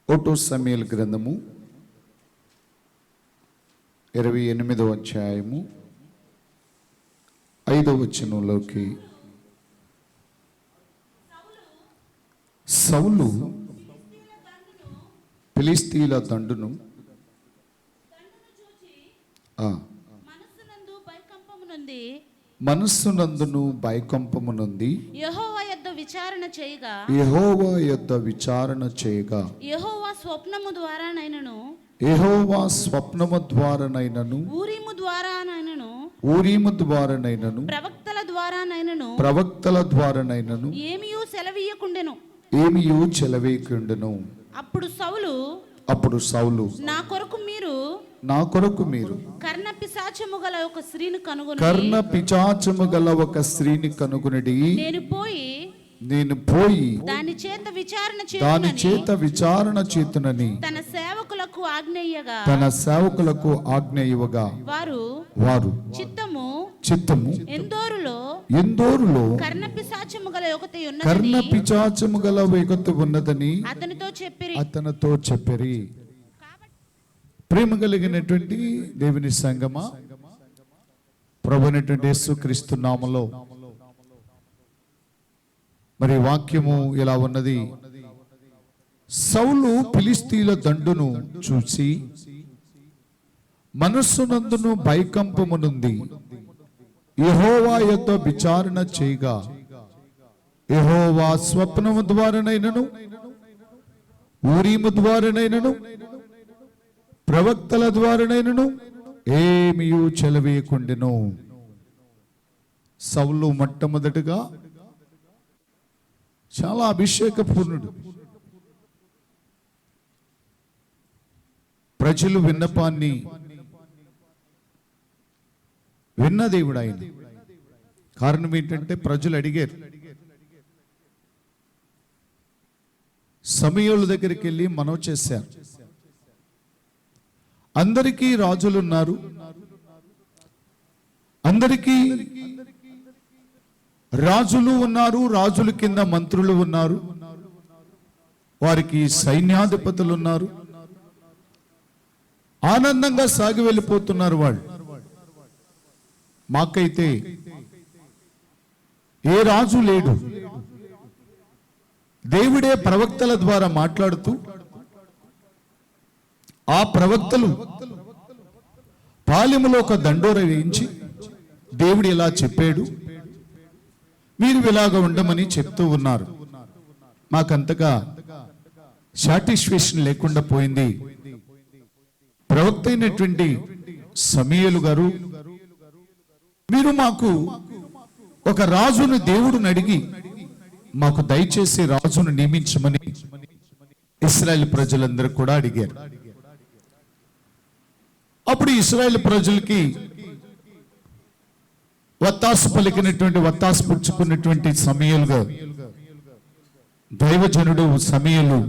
ఒకటో సమూయేలు గ్రంథము 28వ అధ్యాయము 5వ వచనంలోకి. సౌలు ఫిలిష్తీయుల దండును మనస్సునందును భయకంపమునుంది యెహోవా యొద్ద విచారణ చేయగా యెహోవా స్వప్నము ద్వారానైనను ఊరీము ద్వారానైనను ప్రవక్తల ద్వారానైనను ఏమియు సెలవీయకుండెను. అప్పుడు సౌలు నా కొరకు మీరు కర్ణ పిశాచము గల ఒక స్త్రీని కనుగొనడి. నేను పోయి దాని చేత విచారణ చేతునని తన సేవకులకు ఆజ్ఞయివ్వగా వారు చిత్తము ఎందోరులో కర్ణ పిశాచము గల ఒకటి ఉన్నదని అతనితో చెప్పిరి. ప్రేమ కలిగినటువంటి దేవుని సంగమా, ప్రభువైనటువంటి యేసుక్రీస్తు నామములో మరి వాక్యము ఇలా ఉన్నది. సౌలు ఫిలిష్తీయుల దండును చూసి మనస్సునందును భయకంపమునుంది. యెహోవా యొద్ద విచారణ చేయగా యెహోవా స్వప్నము ద్వారానైనను ఊరీము ద్వారానైనను ప్రవక్తల ద్వారానైనను ఏమియు చెలవేయకుండెను. సౌలు మొట్టమొదటిగా చాలా అభిషేకపూర్ణుడు. ప్రజలు విన్నపాన్ని విన్న దేవుడు ఆయన. కారణం ఏంటంటే ప్రజలు అడిగారు. సమూయేలు దగ్గరికి వెళ్ళి మనవి చేశారు. అందరికీ రాజులు ఉన్నారు, అందరికీ రాజులు ఉన్నారు, రాజుల కింద మంత్రులు ఉన్నారు, వారికి సైన్యాధిపతులు ఉన్నారు, ఆనందంగా సాగి వెళ్ళిపోతున్నారు వాళ్ళు. మాకైతే ఏ రాజు లేడు. దేవుడే ప్రవక్తల ద్వారా మాట్లాడుతూ ఆ ప్రవక్తలు పాలెములో ఒక దండోర వేయించి దేవుడు ఇలా చెప్పాడు, మీరు ఇలాగా ఉండమని చెప్తూ ఉన్నారు. మాకంతగా సాటిస్ఫాక్షన్ లేకుండా పోయింది. ప్రవక్త అయినటువంటి సమూయేలు గారు, మీరు మాకు ఒక రాజును దేవుడిని అడిగి మాకు దయచేసి రాజును నియమించమని ఇశ్రాయేలు ప్రజలందరూ కూడా అడిగారు. అప్పుడు ఇశ్రాయేలు ప్రజలకి వత్తాసు పలికినటువంటి, వత్తాసు పుచ్చుకున్నటువంటి సమూయేలు గారు, దైవజనుడు సమూయేలు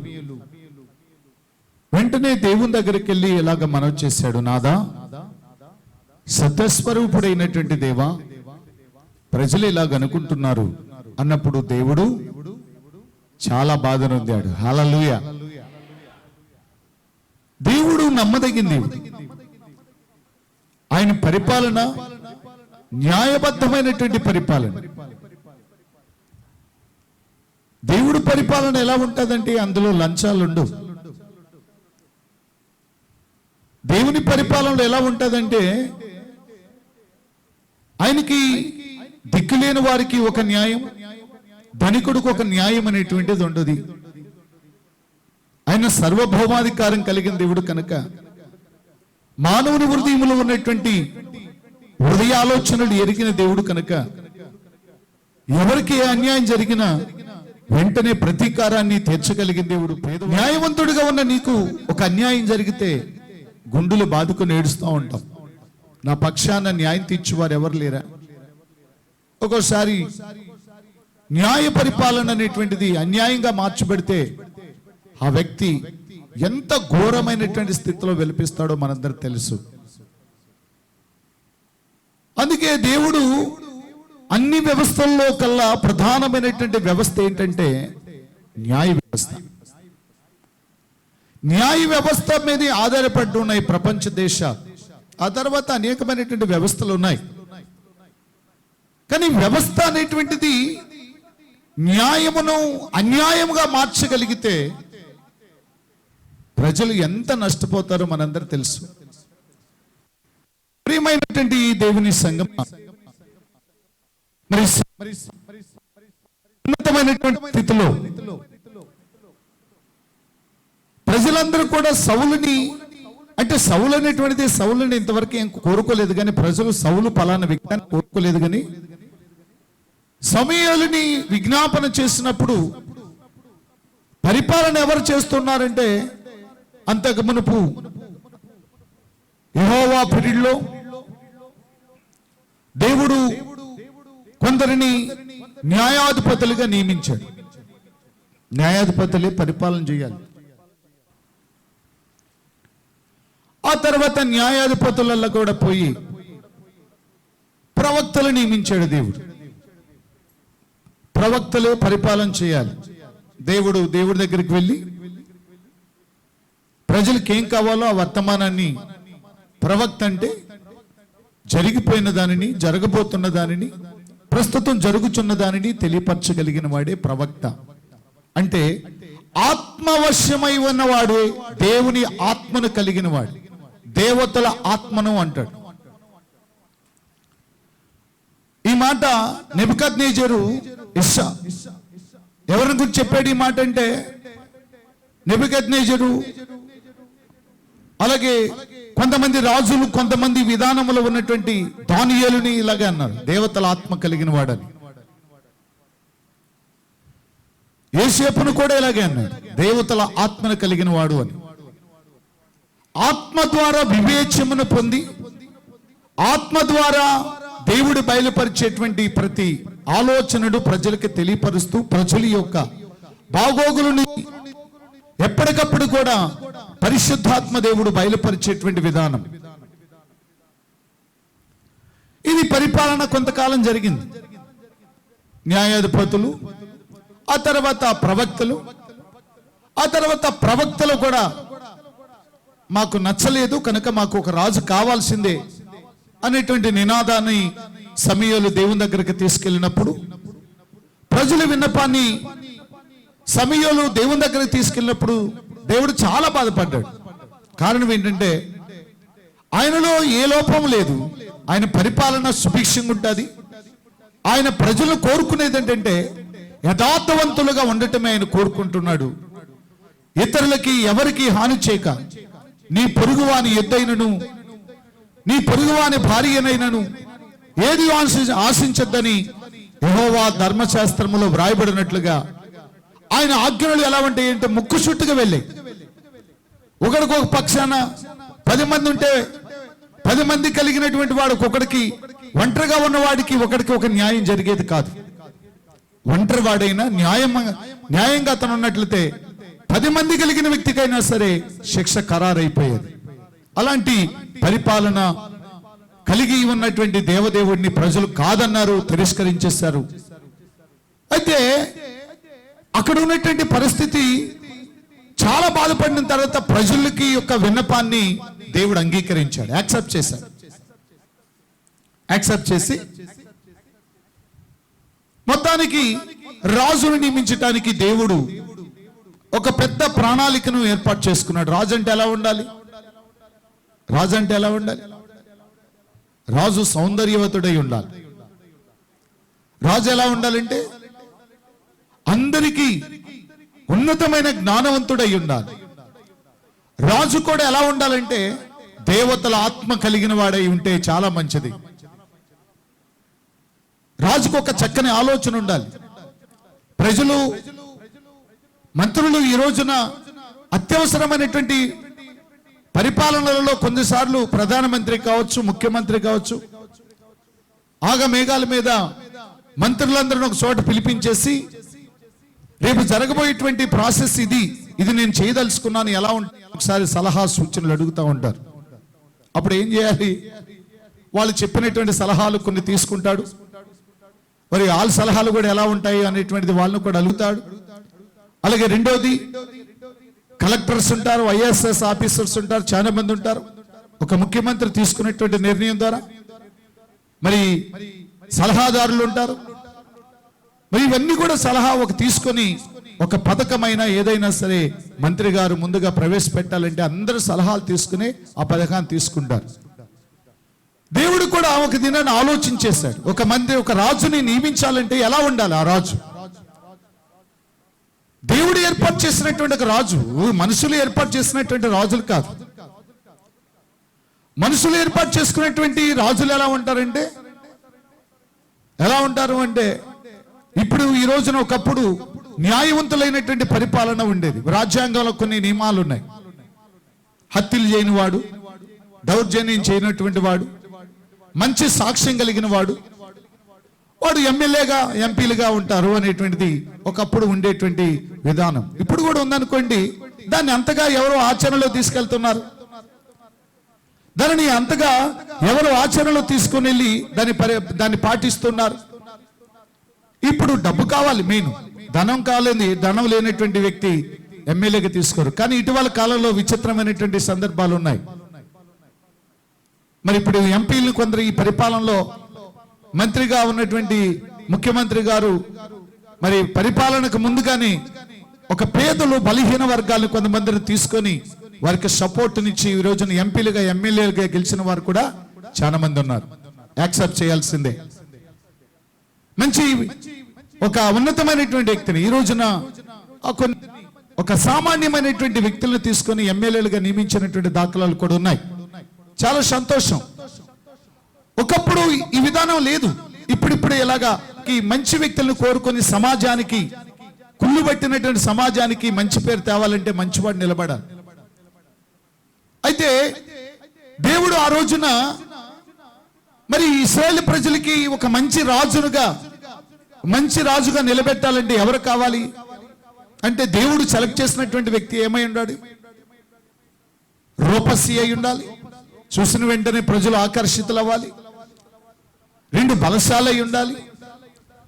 వెంటనే దేవుని దగ్గరికి వెళ్ళి ఇలాగ మనవి చేశాడు. నాదా, సత్యస్వరూపుడైనటువంటి దేవా, ప్రజలు ఇలాగ అనుకుంటున్నారు అన్నప్పుడు దేవుడు చాలా బాధ నొందాడు. హల్లెలూయా. దేవుడు నమ్మదగిన దేవుడు. ఆయన పరిపాలన న్యాయబద్ధమైనటువంటి పరిపాలన. దేవుడు పరిపాలన ఎలా ఉంటుందంటే అందులో లంచాలుండవు. దేవుని పరిపాలనలో ఎలా ఉంటుందంటే ఆయనకి దిక్కులేని వారికి ఒక న్యాయం, ధనికుడికి ఒక న్యాయం అనేటువంటిది ఉండదు. ఆయన సర్వభౌమాధికారం కలిగిన దేవుడు కనుక మానవుని హృదయంలో ఉన్నటువంటి హృదయ ఆలోచనలు ఎరిగిన దేవుడు కనుక ఎవరికి ఏ అన్యాయం జరిగినా వెంటనే ప్రతీకారాన్ని తీర్చగలిగిన దేవుడు. న్యాయవంతుడిగా ఉన్న నీకు ఒక అన్యాయం జరిగితే గుండెలు బాదుకుని ఏడుస్తూ ఉంటాం. నా పక్షాన న్యాయం తీర్చేవారు ఎవరు లేరా? ఒక్కోసారి న్యాయ పరిపాలన అనేటువంటిది అన్యాయంగా మార్చబడితే ఆ వ్యక్తి ఎంత ఘోరమైనటువంటి స్థితిలో వెలిపిస్తాడో మనందరికి తెలుసు. అందుకే దేవుడు అన్ని వ్యవస్థల్లో కల్లా ప్రధానమైనటువంటి వ్యవస్థ ఏంటంటే న్యాయ వ్యవస్థ. న్యాయ వ్యవస్థ మీద ఆధారపడి ఉన్నాయి ప్రపంచ దేశాలు. ఆ తర్వాత అనేకమైనటువంటి వ్యవస్థలు ఉన్నాయి. కానీ వ్యవస్థ అనేటువంటిది న్యాయమును అన్యాయముగా మార్చగలిగితే ప్రజలు ఎంత నష్టపోతారో మనందరూ తెలుసు. ప్రియమైనటువంటి ఈ దేవుని సంఘం, మరి ఉన్నతమైనటువంటి స్థితిలో ప్రజలందరూ కూడా సౌలుని, అంటే సౌలు అనేటువంటిది సౌలుని ఇంతవరకు ఏం కోరుకోలేదు, కానీ ప్రజలు సౌలు పలానా వ్యక్తిని కోరుకోలేదు. కానీ సమూయేలుని విజ్ఞాపన చేసినప్పుడు పరిపాలన ఎవరు చేస్తున్నారంటే, అంతకు మునుపు యెహోవా పీరియడ్లో దేవుడు కొందరిని న్యాయాధిపతులుగా నియమించాడు. న్యాయాధిపతులే పరిపాలన చేయాలి. ఆ తర్వాత న్యాయాధిపతులలో కూడా పోయి ప్రవక్తలు నియమించాడు దేవుడు. ప్రవక్తలే పరిపాలన చేయాలి. దేవుడి దగ్గరికి వెళ్ళి ప్రజలకు ఏం కావాలో ఆ వర్తమానాన్ని, ప్రవక్త అంటే జరిగిపోయిన దానిని, జరగబోతున్న దానిని, ప్రస్తుతం జరుగుతున్న దానిని తెలియపరచగలిగిన వాడే ప్రవక్త. అంటే ఆత్మవశ్యమై ఉన్నవాడు, దేవుని ఆత్మను కలిగిన వాడు, దేవతల ఆత్మను అంటాడు. ఈ మాట నెబుకద్నెజరు ఎవరిని గురించి చెప్పాడు ఈ మాట అంటే, నెబుకద్నెజరు అలాగే కొంతమంది రాజులు, కొంతమంది విధానములో ఉన్నటువంటి దానియేలుని ఇలాగే అన్నారు, దేవతల ఆత్మ కలిగిన వాడని. యోసేపును కూడా ఇలాగే అన్నాడు, దేవతల ఆత్మను కలిగిన వాడు అని. ఆత్మ ద్వారా వివేచమును పొంది, ఆత్మ ద్వారా దేవుడు బయలుపరిచేటువంటి ప్రతి ఆలోచనను ప్రజలకు తెలియపరుస్తూ, ప్రజల యొక్క బాగోగులను ఎప్పటికప్పుడు కూడా పరిశుద్ధాత్మ దేవుడు బయలుపరిచేటువంటి విధానం. ఇది పరిపాలన కొంతకాలం జరిగింది. న్యాయాధిపతులు, ఆ తర్వాత ప్రవక్తలు, ఆ తర్వాత ప్రవక్తలు కూడా మాకు నచ్చలేదు కనుక మాకు ఒక రాజు కావాల్సిందే అనేటువంటి నినాదాన్ని సమూయేలు దేవుని దగ్గరికి తీసుకెళ్ళినప్పుడు, ప్రజల విన్నపాన్ని సమూయేలు దేవుని దగ్గరికి తీసుకెళ్ళినప్పుడు దేవుడు చాలా బాధపడ్డాడు. కారణం ఏంటంటే, ఆయనలో ఏ లోపం లేదు, ఆయన పరిపాలన సుభిక్షంగా ఉంటుంది. ఆయన ప్రజలు కోరుకునేది ఏంటంటే యథార్థవంతులుగా ఉండటమే ఆయన కోరుకుంటున్నాడు. ఇతరులకి ఎవరికి హాని చేయక, నీ పొరుగువాని ఎద్దైనను, నీ పొరుగువాని భార్యనైనను ఏది ఆశించద్దని యెహోవా ధర్మశాస్త్రములో వ్రాయబడినట్లుగా ఆయన ఆజ్ఞలు ఎలా ఉంటాయి అంటే ముక్కుసుట్టుగా వెళ్ళాయి. ఒకడికొక పక్షాన 10 మంది ఉంటే 10 మంది కలిగినటువంటి వాడు ఒకడికి, ఒంటరిగా ఉన్నవాడికి ఒకడికి ఒక న్యాయం జరిగేది కాదు. ఒంటరి వాడైనా న్యాయంగా అతను ఉన్నట్లయితే 10 మంది కలిగిన వ్యక్తికైనా సరే శిక్ష ఖరారైపోయేది. అలాంటి పరిపాలన కలిగి ఉన్నటువంటి దేవదేవుడిని ప్రజలు కాదన్నారు, తిరస్కరించేశారు. అయితే అక్కడ ఉన్నటువంటి పరిస్థితి చాలా బాధపడిన తర్వాత ప్రజలకి యొక్క విన్నపాన్ని దేవుడు అంగీకరించాడు, యాక్సెప్ట్ చేశాడు. యాక్సెప్ట్ చేసి మొత్తానికి రాజును నియమించడానికి దేవుడు ఒక పెద్ద ప్రణాళికను ఏర్పాటు చేసుకున్నాడు. రాజు అంటే ఎలా ఉండాలి? రాజు అంటే ఎలా ఉండాలి? రాజు సౌందర్యవతుడై ఉండాలి. రాజు ఎలా ఉండాలంటే అందరికీ ఉన్నతమైన జ్ఞానవంతుడై ఉండాలి. రాజు కూడా ఎలా ఉండాలంటే దేవతల ఆత్మ కలిగిన వాడై ఉంటే చాలా మంచిది. రాజుకు ఒక చక్కని ఆలోచన ఉండాలి. ప్రజలు, మంత్రులు ఈ రోజున అత్యవసరమైనటువంటి పరిపాలనలలో కొన్నిసార్లు ప్రధానమంత్రి కావచ్చు, ముఖ్యమంత్రి కావచ్చు, ఆగమేఘాల మీద మంత్రులందరూ ఒక చోట పిలిపించేసి రేపు జరగబోయేటువంటి ప్రాసెస్ ఇది నేను చేయదలుచుకున్నాను, ఎలా ఉంటుంది ఒకసారి సలహా సూచనలు అడుగుతూ ఉంటారు. అప్పుడు ఏం చేయాలి? వాళ్ళు చెప్పినటువంటి సలహాలు కొన్ని తీసుకుంటాడు. మరి వాళ్ళ సలహాలు కూడా ఎలా ఉంటాయి అనేటువంటిది వాళ్ళని కూడా అడుగుతాడు. అలాగే రెండోది, కలెక్టర్స్ ఉంటారు, ఐఏఎస్ ఆఫీసర్స్ ఉంటారు, చాలా మంది ఉంటారు. ఒక ముఖ్యమంత్రి తీసుకునేటువంటి నిర్ణయం ద్వారా మరి సలహాదారులు ఉంటారు. మరి ఇవన్నీ కూడా సలహా తీసుకొని ఒక పథకమైన ఏదైనా సరే మంత్రి గారు ముందుగా ప్రవేశపెట్టాలంటే అందరూ సలహాలు తీసుకుని ఆ పథకాన్ని తీసుకుంటారు. దేవుడు కూడా ఒక దినాన్ని ఆలోచించేశాడు. ఒక రాజుని నియమించాలంటే ఎలా ఉండాలి ఆ రాజు? దేవుడు ఏర్పాటు చేసినటువంటి ఒక రాజు, మనుషులు ఏర్పాటు చేసినటువంటి రాజులు కాదు. మనుషులు ఏర్పాటు చేసుకునేటువంటి రాజులు ఎలా ఉంటారంటే ఇప్పుడు ఈ రోజున ఒకప్పుడు న్యాయవంతులైనటువంటి పరిపాలన ఉండేది. రాజ్యాంగంలో కొన్ని నియమాలు ఉన్నాయి. హత్యలు చేయని వాడు, దౌర్జన్యం చేయనటువంటి వాడు, మంచి సాక్ష్యం కలిగిన వాడు ఎమ్మెల్యేగా ఎంపీలుగా ఉంటారు అనేటువంటిది ఒకప్పుడు ఉండేటువంటి విధానం. ఇప్పుడు కూడా ఉందనుకోండి. దాన్ని అంతగా ఎవరో ఆచరణలో తీసుకెళ్తున్నారు. దానిని అంతగా ఎవరు ఆచరణలో తీసుకుని వెళ్ళి దాన్ని పాటిస్తున్నారు. ఇప్పుడు డబ్బు కావాలి, మెయిన్ ధనం కావాలి. ధనం లేనటువంటి వ్యక్తి ఎమ్మెల్యేగా తీసుకోరు. కానీ ఇటీవల కాలంలో విచిత్రమైనటువంటి సందర్భాలు ఉన్నాయి. మరి ఇప్పుడు ఎంపీలు కొందరు ఈ పరిపాలనలో మంత్రిగా ఉన్నటువంటి ముఖ్యమంత్రి గారు మరి పరిపాలనకు ముందుగానే ఒక పేదలు బలహీన వర్గాలను కొంతమందిని తీసుకొని వారికి సపోర్ట్నిచ్చి ఈ రోజున ఎంపీలుగా ఎమ్మెల్యేలుగా గెలిచిన వారు కూడా చాలా మంది ఉన్నారు. యాక్సెప్ట్ చేయాల్సిందే. మంచి ఒక ఉన్నతమైనటువంటి వ్యక్తిని ఈ రోజున ఒక సామాన్యమైనటువంటి వ్యక్తులను తీసుకొని ఎమ్మెల్యేలుగా నియమించినటువంటి దాఖలాలు కూడా ఉన్నాయి. చాలా సంతోషం. ఒకప్పుడు ఈ విధానం లేదు. ఇప్పుడిప్పుడు ఇలాగా మంచి వ్యక్తులను కోరుకొని సమాజానికి కుళ్ళు పట్టినటువంటి సమాజానికి మంచి పేరు తేవాలంటే మంచివాడు నిలబడాలి. అయితే దేవుడు ఆ రోజున మరి ఇశ్రాయేలు ప్రజలకి ఒక మంచి రాజుగా నిలబెట్టాలంటే ఎవరు కావాలి అంటే దేవుడు సెలెక్ట్ చేసినటువంటి వ్యక్తి ఏమై ఉండాలి? రూపసి అయి ఉండాలి. చూసిన వెంటనే ప్రజలు ఆకర్షితులు అవ్వాలి. 2 బలశాలి అయి ఉండాలి.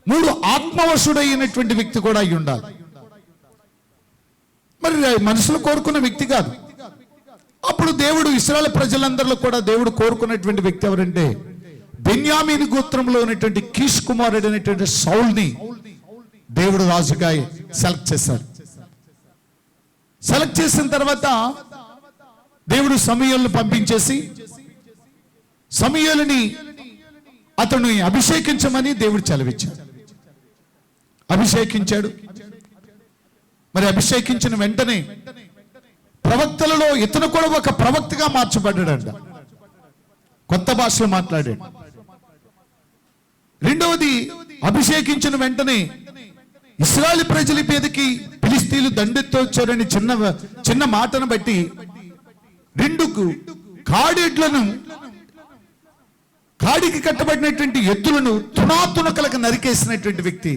3 ఆత్మవశుడైనటువంటి వ్యక్తి కూడా అయి ఉండాలి. మరి మనుషులు కోరుకున్న వ్యక్తి కాదు. అప్పుడు దేవుడు ఇశ్రాయేలు ప్రజలందరిలో కూడా దేవుడు కోరుకున్నటువంటి వ్యక్తి ఎవరంటే బెన్యామీను గోత్రంలో ఉన్నటువంటి కీష్ కుమారుడు అనేటువంటి సౌల్ని దేవుడు రాజుగా సెలెక్ట్ చేశారు. సెలెక్ట్ చేసిన తర్వాత దేవుడు సమూయేలును పంపించేసి సమూయేలుని అతను అభిషేకించమని దేవుడు చదివించాడు. అభిషేకించాడు. మరి అభిషేకించిన వెంటనే ప్రవక్తలలో ఇతను కూడా ఒక ప్రవక్తగా మార్చబడ్డాడంట. కొత్త భాషలో మాట్లాడాడు. రెండవది, అభిషేకించిన వెంటనే ఇశ్రాయేలు ప్రజల మీదకి ఫిలిష్తీయులు దండెత్తి వచ్చారని చిన్న మాటను బట్టి 2 కాడెడ్లను, కాడికి కట్టబడినటువంటి ఎద్దులను తునాతునకలకు నరికేసినటువంటి వ్యక్తి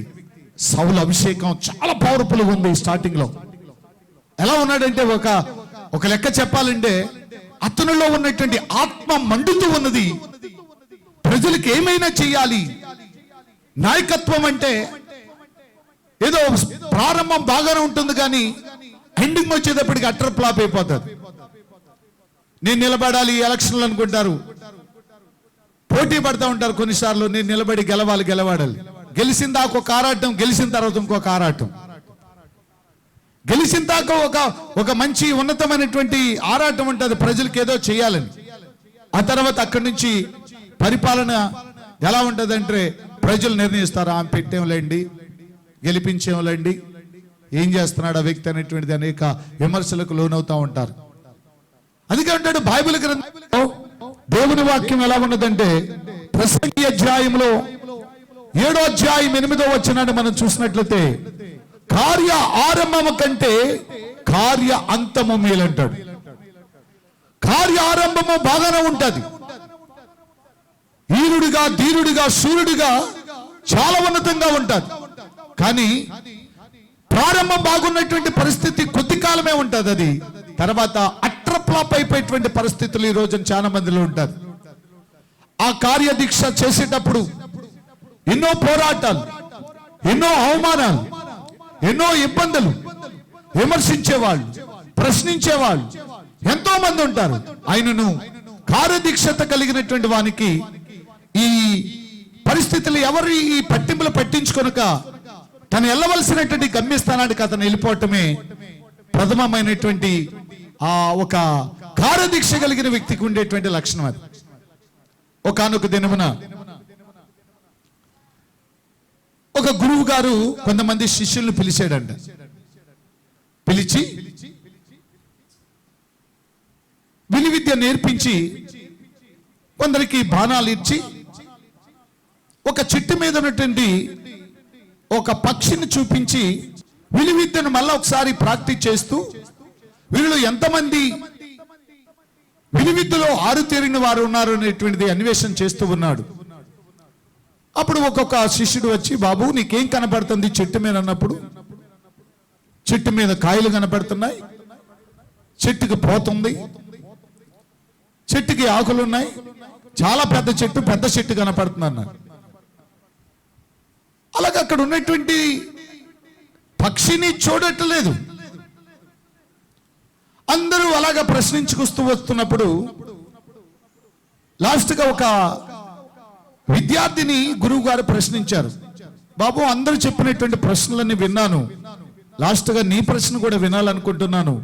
సౌలు. అభిషేకం చాలా పవర్ఫుల్ ఉంది. స్టార్టింగ్ లో ఎలా ఉన్నాడంటే ఒక లెక్క చెప్పాలంటే అతనిలో ఉన్నటువంటి ఆత్మ మండుతూ ఉన్నది. ప్రజలకు ఏమైనా చేయాలి. నాయకత్వం అంటే ఏదో ప్రారంభం బాగానే ఉంటుంది కానీ ఎండింగ్ వచ్చేటప్పటికి అట్టర్ ఫ్లాప్ అయిపోతుంది. నేను నిలబడాలి ఎలక్షన్లు అనుకుంటారు, పోటీ పడతా ఉంటారు. కొన్నిసార్లు నేను నిలబడి గెలవాడాలి. గెలిచిన దాకా ఒక ఆరాటం, గెలిచిన తర్వాత ఇంకొక ఆరాటం. గెలిచిన దాకా ఒక మంచి ఉన్నతమైనటువంటి ఆరాటం ఉంటుంది, ప్రజలకు ఏదో చేయాలని. ఆ తర్వాత అక్కడి నుంచి పరిపాలన ఎలా ఉంటుందంటే ప్రజలు నిర్ణయిస్తారు. ఆమె పెట్టేంలేండి, గెలిపించేంలేండి, ఏం చేస్తున్నాడు ఆ వ్యక్తి అనేటువంటిది అనేక విమర్శలకు లోనవుతా ఉంటారు. అందుకే అంటాడు బైబిల్ గ్రంథంలో దేవుని వాక్యం ఎలా ఉన్నదంటే ప్రసంగి అధ్యాయంలో 7వ అధ్యాయం 8వ వచనాన్ని మనం చూసినట్లయితే కార్య ఆరంభము కంటే కార్య అంతము మేలంటాడు. కార్య ఆరంభము బాగానే ఉంటది. ఈరుడిగా, ధీరుడిగా, శూరుడిగా చాలా ఉన్నతంగా ఉంటది. కానీ ప్రారంభం బాగున్నటువంటి పరిస్థితి కొద్ది కాలమే ఉంటది. అది తర్వాత అట్టర్ ఫ్లాప్ అయిపోయేటువంటి పరిస్థితులు ఈ రోజున చాలా మందిలో ఉంటారు. ఆ కార్యదీక్ష చేసేటప్పుడు ఎన్నో పోరాటాలు, ఎన్నో అవమానాలు, ఎన్నో ఇబ్బందులు, విమర్శించేవాళ్ళు, ప్రశ్నించేవాళ్ళు ఎంతో మంది ఉంటారు. ఆయనను కార్యదీక్షత కలిగినటువంటి వానికి ఈ పరిస్థితులు ఎవరు ఈ పట్టింపులు పట్టించుకొనక తను వెళ్ళవలసినటువంటి గమ్యస్థానానికి అతను వెళ్ళిపోవటమే ప్రథమమైనటువంటి ఆ ఒక కార్యదీక్ష కలిగిన వ్యక్తికి ఉండేటువంటి లక్షణం. అది ఒకానొక దినమున ఒక గురువు గారు కొంతమంది శిష్యుల్ని పిలిచాడంట. పిలిచి విలు విద్య నేర్పించి కొందరికి బాణాలు ఇచ్చి ఒక చెట్టు మీద ఉన్నటువంటి ఒక పక్షిని చూపించి విలు విద్యను మళ్ళా ఒకసారి ప్రాక్టీస్ చేస్తూ వీళ్ళు ఎంతమంది విలు విద్యలో ఆరుతేరిన వారు ఉన్నారు అనేటువంటిది అన్వేషణ చేస్తూ ఉన్నాడు. అప్పుడు ఒక్కొక్క శిష్యుడు వచ్చి, బాబు నీకేం కనపడుతుంది చెట్టు మీద అన్నప్పుడు, చెట్టు మీద కాయలు కనపడుతున్నాయి, చెట్టుకి పోతుంది, చెట్టుకి ఆకులు ఉన్నాయి, చాలా పెద్ద చెట్టు, పెద్ద చెట్టు కనపడుతుంది అన్నాడు. అలాగే అక్కడ ఉన్నటువంటి పక్షిని చూడట్లేదు. అందరూ అలాగా ప్రశ్నించుకొస్తూ వస్తున్నప్పుడు లాస్ట్గా ఒక విద్యార్థిని గురువు గారు ప్రశ్నించారు. బాబు అందరూ చెప్పినటువంటి ప్రశ్నలన్నీ విన్నాను, లాస్ట్గా నీ ప్రశ్న కూడా వినాలనుకుంటున్నాను.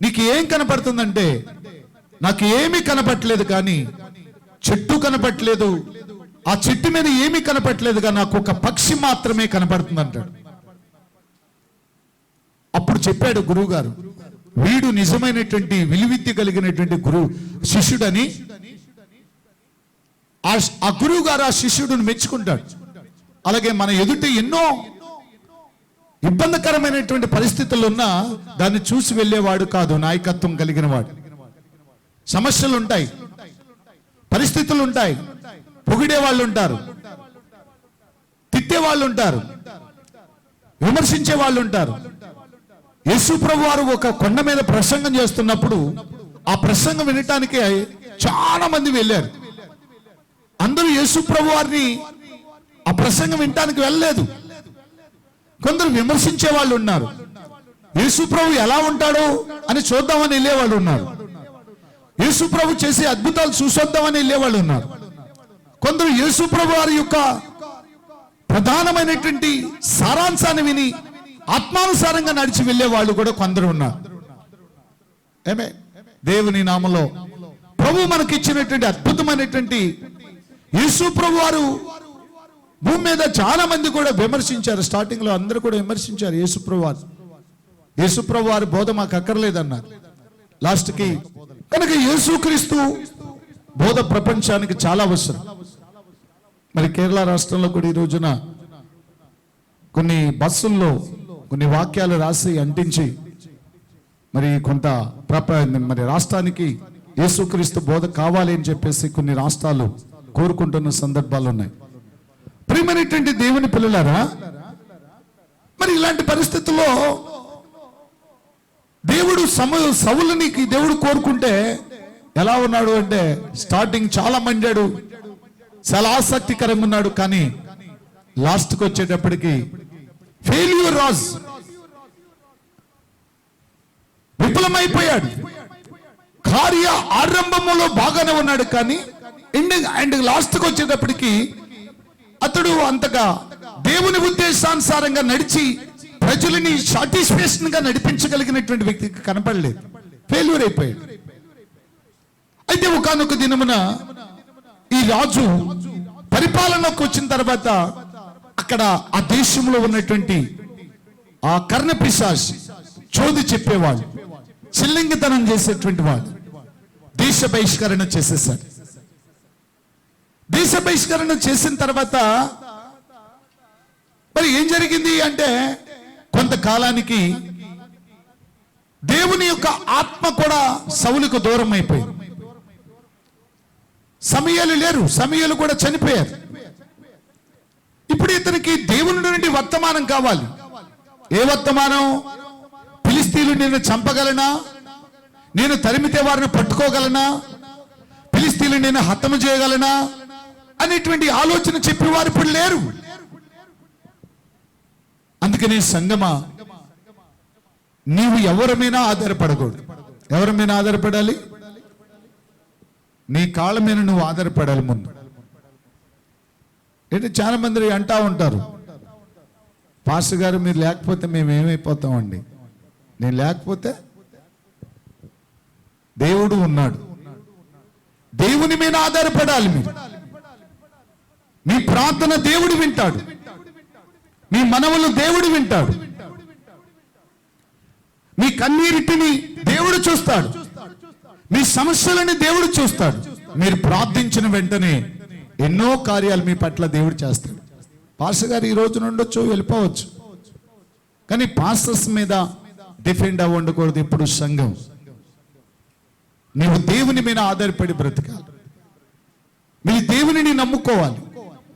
నీకు ఏం కనపడుతుందంటే, నాకు ఏమీ కనపట్లేదు, కానీ చెట్టు కనపట్లేదు, ఆ చెట్టు మీద ఏమీ కనపట్లేదు, కానీ నాకు ఒక పక్షి మాత్రమే కనపడుతుంది అంటాడు. అప్పుడు చెప్పాడు గురువు గారు, వీడు నిజమైనటువంటి విలువిద్య కలిగినటువంటి శిష్యుడని. ఆ గురువు గారు ఆ శిష్యుడిని మెచ్చుకుంటాడు. అలాగే మన ఎదుట ఎన్నో ఇబ్బందికరమైనటువంటి పరిస్థితులు ఉన్నా దాన్ని చూసి వెళ్ళేవాడు కాదు నాయకత్వం కలిగిన వాడు. సమస్యలు ఉంటాయి, పరిస్థితులు ఉంటాయి, పొగిడే వాళ్ళు ఉంటారు, తిట్టే వాళ్ళు ఉంటారు, విమర్శించే వాళ్ళు ఉంటారు. యేసు ప్రభు వారు ఒక కొండ మీద ప్రసంగం చేస్తున్నప్పుడు ఆ ప్రసంగం వినటానికి చాలా మంది వెళ్ళారు. అందరూ యేసు ప్రభు వారిని ఆ ప్రసంగం వినటానికి వెళ్ళలేదు. కొందరు విమర్శించే వాళ్ళు ఉన్నారు, యేసు ప్రభు ఎలా ఉంటాడో అని చూద్దామని వెళ్ళేవాళ్ళు ఉన్నారు, యేసు ప్రభు చేసే అద్భుతాలు చూసొద్దామని వెళ్ళేవాళ్ళు ఉన్నారు. కొందరు యేసు ప్రభు వారి యొక్క ప్రధానమైనటువంటి సారాంశాన్ని విని ఆత్మానుసారంగా నడిచి వెళ్ళే వాళ్ళు కూడా కొందరు ఉన్నారు. ఏమే దేవుని నామములో ప్రభు మనకి ఇచ్చినటువంటి అద్భుతమైనటువంటి యేసు ప్రభు వారు భూమి మీద చాలా మంది కూడా విమర్శించారు. స్టార్టింగ్ లో అందరూ కూడా విమర్శించారు యేసు ప్రభు వారి బోధ మాకు అక్కర్లేదన్నారు. లాస్ట్ కి కనుక యేసుక్రీస్తు బోధ ప్రపంచానికి చాలా అవసరం. మరి కేరళ రాష్ట్రంలో కూడా ఈ రోజున కొన్ని బస్సుల్లో కొన్ని వాక్యాలు రాసి అంటించి మరి కొంత మరి రాష్ట్రానికి యేసుక్రీస్తు బోధ కావాలి అని చెప్పేసి కొన్ని రాష్ట్రాలు కోరుకుంటున్న సందర్భాలు ఉన్నాయి. ప్రియమైనటువంటి దేవుని పిల్లలారా, మరి ఇలాంటి పరిస్థితుల్లో దేవుడు సౌలుని దేవుడు కోరుకుంటే ఎలా ఉన్నాడు అంటే, స్టార్టింగ్ చాలా మండాడు, చాలా ఆసక్తికరంగా ఉన్నాడు, కానీ లాస్ట్కి వచ్చేటప్పటికి ఫెయిల్యూర్ రాజ్, విఫలమైపోయాడు. కార్య ఆరంభంలో బాగానే ఉన్నాడు, కానీ ఎండింగ్ లాస్ట్కి వచ్చేటప్పటికి అతడు అంతగా దేవుని ఉద్దేశానుసారంగా నడిచి ప్రజలని సాటిస్ఫాక్షన్ గా నడిపించగలిగినటువంటి వ్యక్తికి కనపడలేదు, ఫెయిల్యూర్ అయిపోయాడు. అయితే ఒకానొక దినమున ఈ రాజు పరిపాలనకు వచ్చిన తర్వాత అక్కడ ఆ దేశంలో ఉన్నటువంటి ఆ కర్ణపిశాచ్ చోది చెప్పేవాళ్ళు, చిల్లింగితనం చేసేటువంటి వాళ్ళు దేశ బహిష్కరణ చేసేసారు. దేశ బహిష్కరణ చేసిన తర్వాత మరి ఏం జరిగింది అంటే, కొంతకాలానికి దేవుని యొక్క ఆత్మ కూడా సౌలుకు దూరం అయిపోయింది. సమూయేలు లేరు, సమూయేలు కూడా చనిపోయారు. ఇప్పుడు ఇతనికి దేవుని నుండి వర్తమానం కావాలి. ఏ వర్తమానం? ఫిలిస్తీన్లు నేను చంపగలనా, నేను తరిమితే వారిని పట్టుకోగలనా, ఫిలిస్తీన్లు నేను హతము చేయగలనా అనేటువంటి ఆలోచన చెప్పేవారు ఇప్పుడు లేరు. అందుకనే సంగమా, నీవు ఎవరి మీద ఆధారపడకూడదు. ఎవరి మీద ఆధారపడాలి? నీ కాళ్ళ మీద నువ్వు ఆధారపడాలి ముందు. ఏంటి చాలా మంది అంటా ఉంటారు, పాస్టర్ గారు మీరు లేకపోతే మేము ఏమైపోతామండి. నేను లేకపోతే దేవుడు ఉన్నాడు. దేవుని మీద ఆధారపడాలి మీరు. మీ ప్రార్థన దేవుడు వింటాడు, మీ మనవులు దేవుడు వింటాడు, మీ కన్నీరిటిని దేవుడు చూస్తాడు, మీ సమస్యలని దేవుడు చూస్తాడు. మీరు ప్రార్థించిన వెంటనే ఎన్నో కార్యాలు మీ పట్ల దేవుడు చేస్తాడు. పాస్టర్ గారు ఈ రోజు నుండొచ్చు, వెళ్ళిపోవచ్చు, కానీ పాస్టర్స్ మీద డిఫెండ్ అవ్వకూడదు. ఇప్పుడు సంఘం నీవు దేవుని మీద ఆధారపడి బ్రతకాలి. మీ దేవునిని నమ్ముకోవాలి.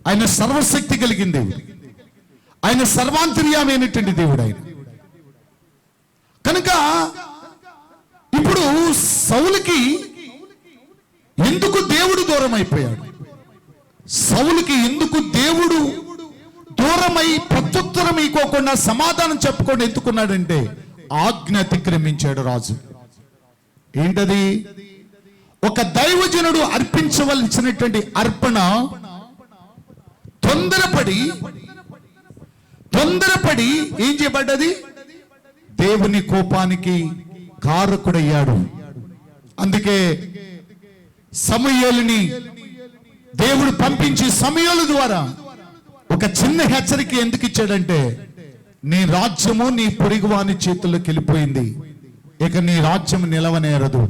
ఆయన సర్వశక్తి కలిగిన దేవుడు, ఆయన సర్వాంతర్యామైనటువంటి దేవుడు ఆయన. కనుక ఇప్పుడు సౌలుకి ఎందుకు దేవుడు దూరం అయిపోయాడు? సౌలుకి ఎందుకు దేవుడు దూరమై ప్రత్యుత్తరం ఇవ్వకుండా సమాధానం చెప్పుకొని ఎందుకున్నాడంటే ఆజ్ఞ అతిక్రమించాడు రాజు. ఏంటది? ఒక దైవజనుడు అర్పించవలసినటువంటి అర్పణ తొందరపడి ఏం చేయబడ్డది? దేవుని కోపానికి కారకుడయ్యాడు. అందుకే సమూయేలుని దేవుడు పంపించి సమూయేలు ద్వారా ఒక చిన్న హెచ్చరిక ఎందుకు ఇచ్చాడంటే, నీ రాజ్యము నీ పొరుగువాని చేతుల్లోకి వెళ్ళిపోయింది, ఇక నీ రాజ్యం నిలవనేరదు.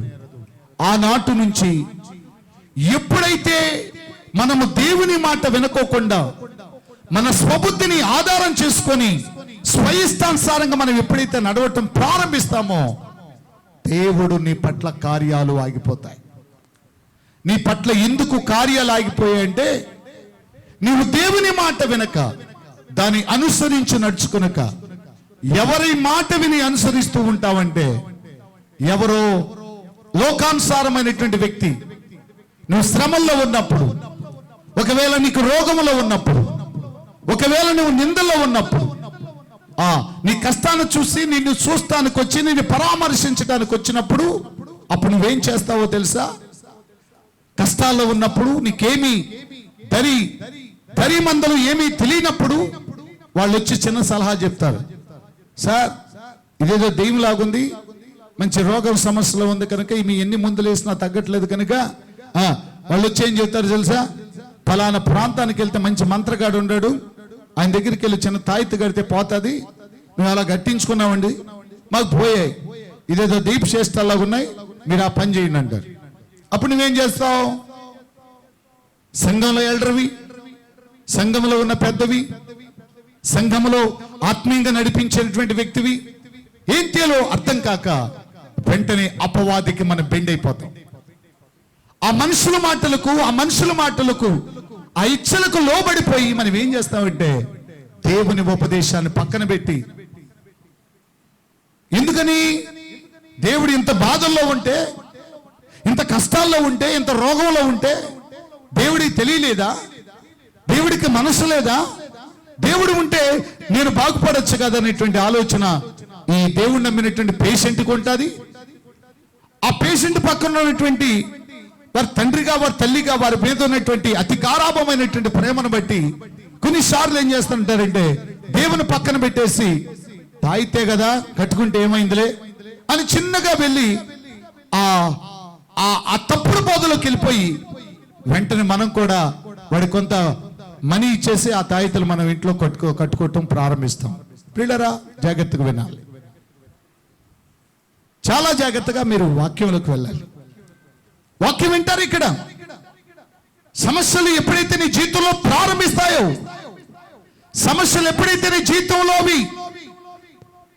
ఆనాటి నుంచి ఎప్పుడైతే మనము దేవుని మాట వినుకోకుండా మన స్వబుద్ధిని ఆధారం చేసుకొని స్వయిష్టానుసారంగా మనం ఎప్పుడైతే నడవటం ప్రారంభిస్తామో దేవుడు నీ పట్ల కార్యాలు ఆగిపోతాయి. నీ పట్ల ఎందుకు కార్యాలు ఆగిపోయాయంటే నీవు దేవుని మాట వినక దాన్ని అనుసరించి నడుచుకునక, ఎవరి మాట విని అనుసరిస్తూ ఉంటావంటే ఎవరో లోకానుసారమైనటువంటి వ్యక్తి నువ్వు శ్రమల్లో ఉన్నప్పుడు, ఒకవేళ నీకు రోగములో ఉన్నప్పుడు, ఒకవేళ నువ్వు నిందలో ఉన్నప్పుడు, నీ కష్టాన్ని చూసి నిన్ను చూస్తానికి వచ్చి నిన్ను పరామర్శించడానికి వచ్చినప్పుడు అప్పుడు నువ్వేం చేస్తావో తెలుసా? కష్టాల్లో ఉన్నప్పుడు నీకేమీ దరి మందలు ఏమీ తెలియనప్పుడు వాళ్ళు వచ్చి చిన్న సలహా చెప్తారు. సార్ ఇదేదో దెయ్యంలాగుంది, మంచి రోగం సమస్యలో ఉంది కనుక మీ ఎన్ని మందులు వేసినా తగ్గట్లేదు కనుక వాళ్ళు వచ్చి ఏం చెప్తారు తెలుసా? ఫలానా ప్రాంతానికి వెళ్తే మంచి మంత్రగాడు ఉన్నాడు, ఆయన దగ్గరికి వెళ్ళి చిన్న తాయితు కడితే పోతుంది, మేము అలా గట్టించుకున్నామండి, మాకు పోయాయి, ఇదేదో దీప చేష్టలాగా ఉన్నాయి, మీరు ఆ పని చేయండి అంటారు. అప్పుడు నువ్వేం చేస్తావు? సంఘంలో ఎల్డర్వి, సంఘంలో ఉన్న పెద్దవి, సంఘంలో ఆత్మీయంగా నడిపించేటువంటి వ్యక్తివి, ఏం తేలో అర్థం కాక వెంటనే అపవాదికి మనం బెండ్ అయిపోతాం. ఆ మనుషుల మాటలకు ఆ ఇచ్చలకు లోబడిపోయి మనం ఏం చేస్తామంటే దేవుని ఉపదేశాన్ని పక్కన పెట్టి, ఎందుకని దేవుడు ఇంత బాధల్లో ఉంటే, ఇంత కష్టాల్లో ఉంటే, ఇంత రోగంలో ఉంటే దేవుడికి తెలియలేదా? దేవుడికి మనసు లేదా? దేవుడు ఉంటే నేను బాగుపడొచ్చు కదా అనేటువంటి ఆలోచన ఈ దేవుడు నమ్మినటువంటి పేషెంట్కి ఉంటుంది. ఆ పేషెంట్ పక్కన ఉన్నటువంటి వారి తండ్రిగా, వారి తల్లిగా, వారి మీద ఉన్నటువంటి అతి గారాభమైనటువంటి ప్రేమను బట్టి కొన్నిసార్లు ఏం చేస్తుంటారంటే దేవుని పక్కన పెట్టేసి, తాయితే కదా కట్టుకుంటే ఏమైందిలే అని చిన్నగా వెళ్ళి ఆ తప్పుడు బోధలోకి వెళ్ళిపోయి వెంటనే మనం కూడా వాడి కొంత మనీ ఇచ్చేసి ఆ తాయితలు మనం ఇంట్లో కట్టుకోవటం ప్రారంభిస్తాం. పిల్లరా జాగ్రత్తగా వినాలి, చాలా జాగ్రత్తగా మీరు వాక్యంలోకి వెళ్ళాలి. వాక్యం వింటారు. ఇక్కడ సమస్యలు ఎప్పుడైతే నీ జీవితంలో ప్రారంభిస్తాయో, సమస్యలు ఎప్పుడైతే నీ జీవితంలో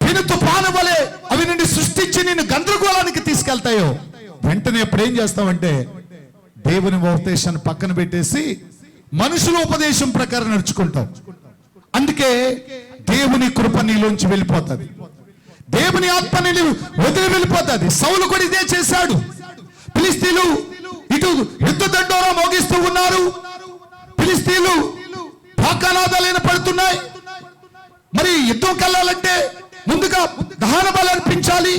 పెను తుఫాను వలె అవి నిన్ను సృష్టించి నిన్ను గందరగోళానికి తీసుకెళ్తాయో, వెంటనే ఎప్పుడు ఏం చేస్తావంటే దేవుని ఉపదేశాన్ని పక్కన పెట్టేసి మనుషుల ఉపదేశం ప్రకారం నడుచుకుంటాం. అందుకే దేవుని కృప నీలోంచి వెళ్ళిపోతుంది, దేవుని ఆత్మ నీళ్ళు వదిలి వెళ్ళిపోతుంది. సౌలు కూడా ఇదే చేశాడు. ఫిలిస్తీన్లు ఇటు యుద్ధ దండోరా మోగిస్తూ ఉన్నారు, ఫిలిస్తీన్లు పాకానాదాలు పడుతున్నాయి. మరి యుద్ధం కల్లాలంటే ముందుగా దహన బలి అర్పించాలి,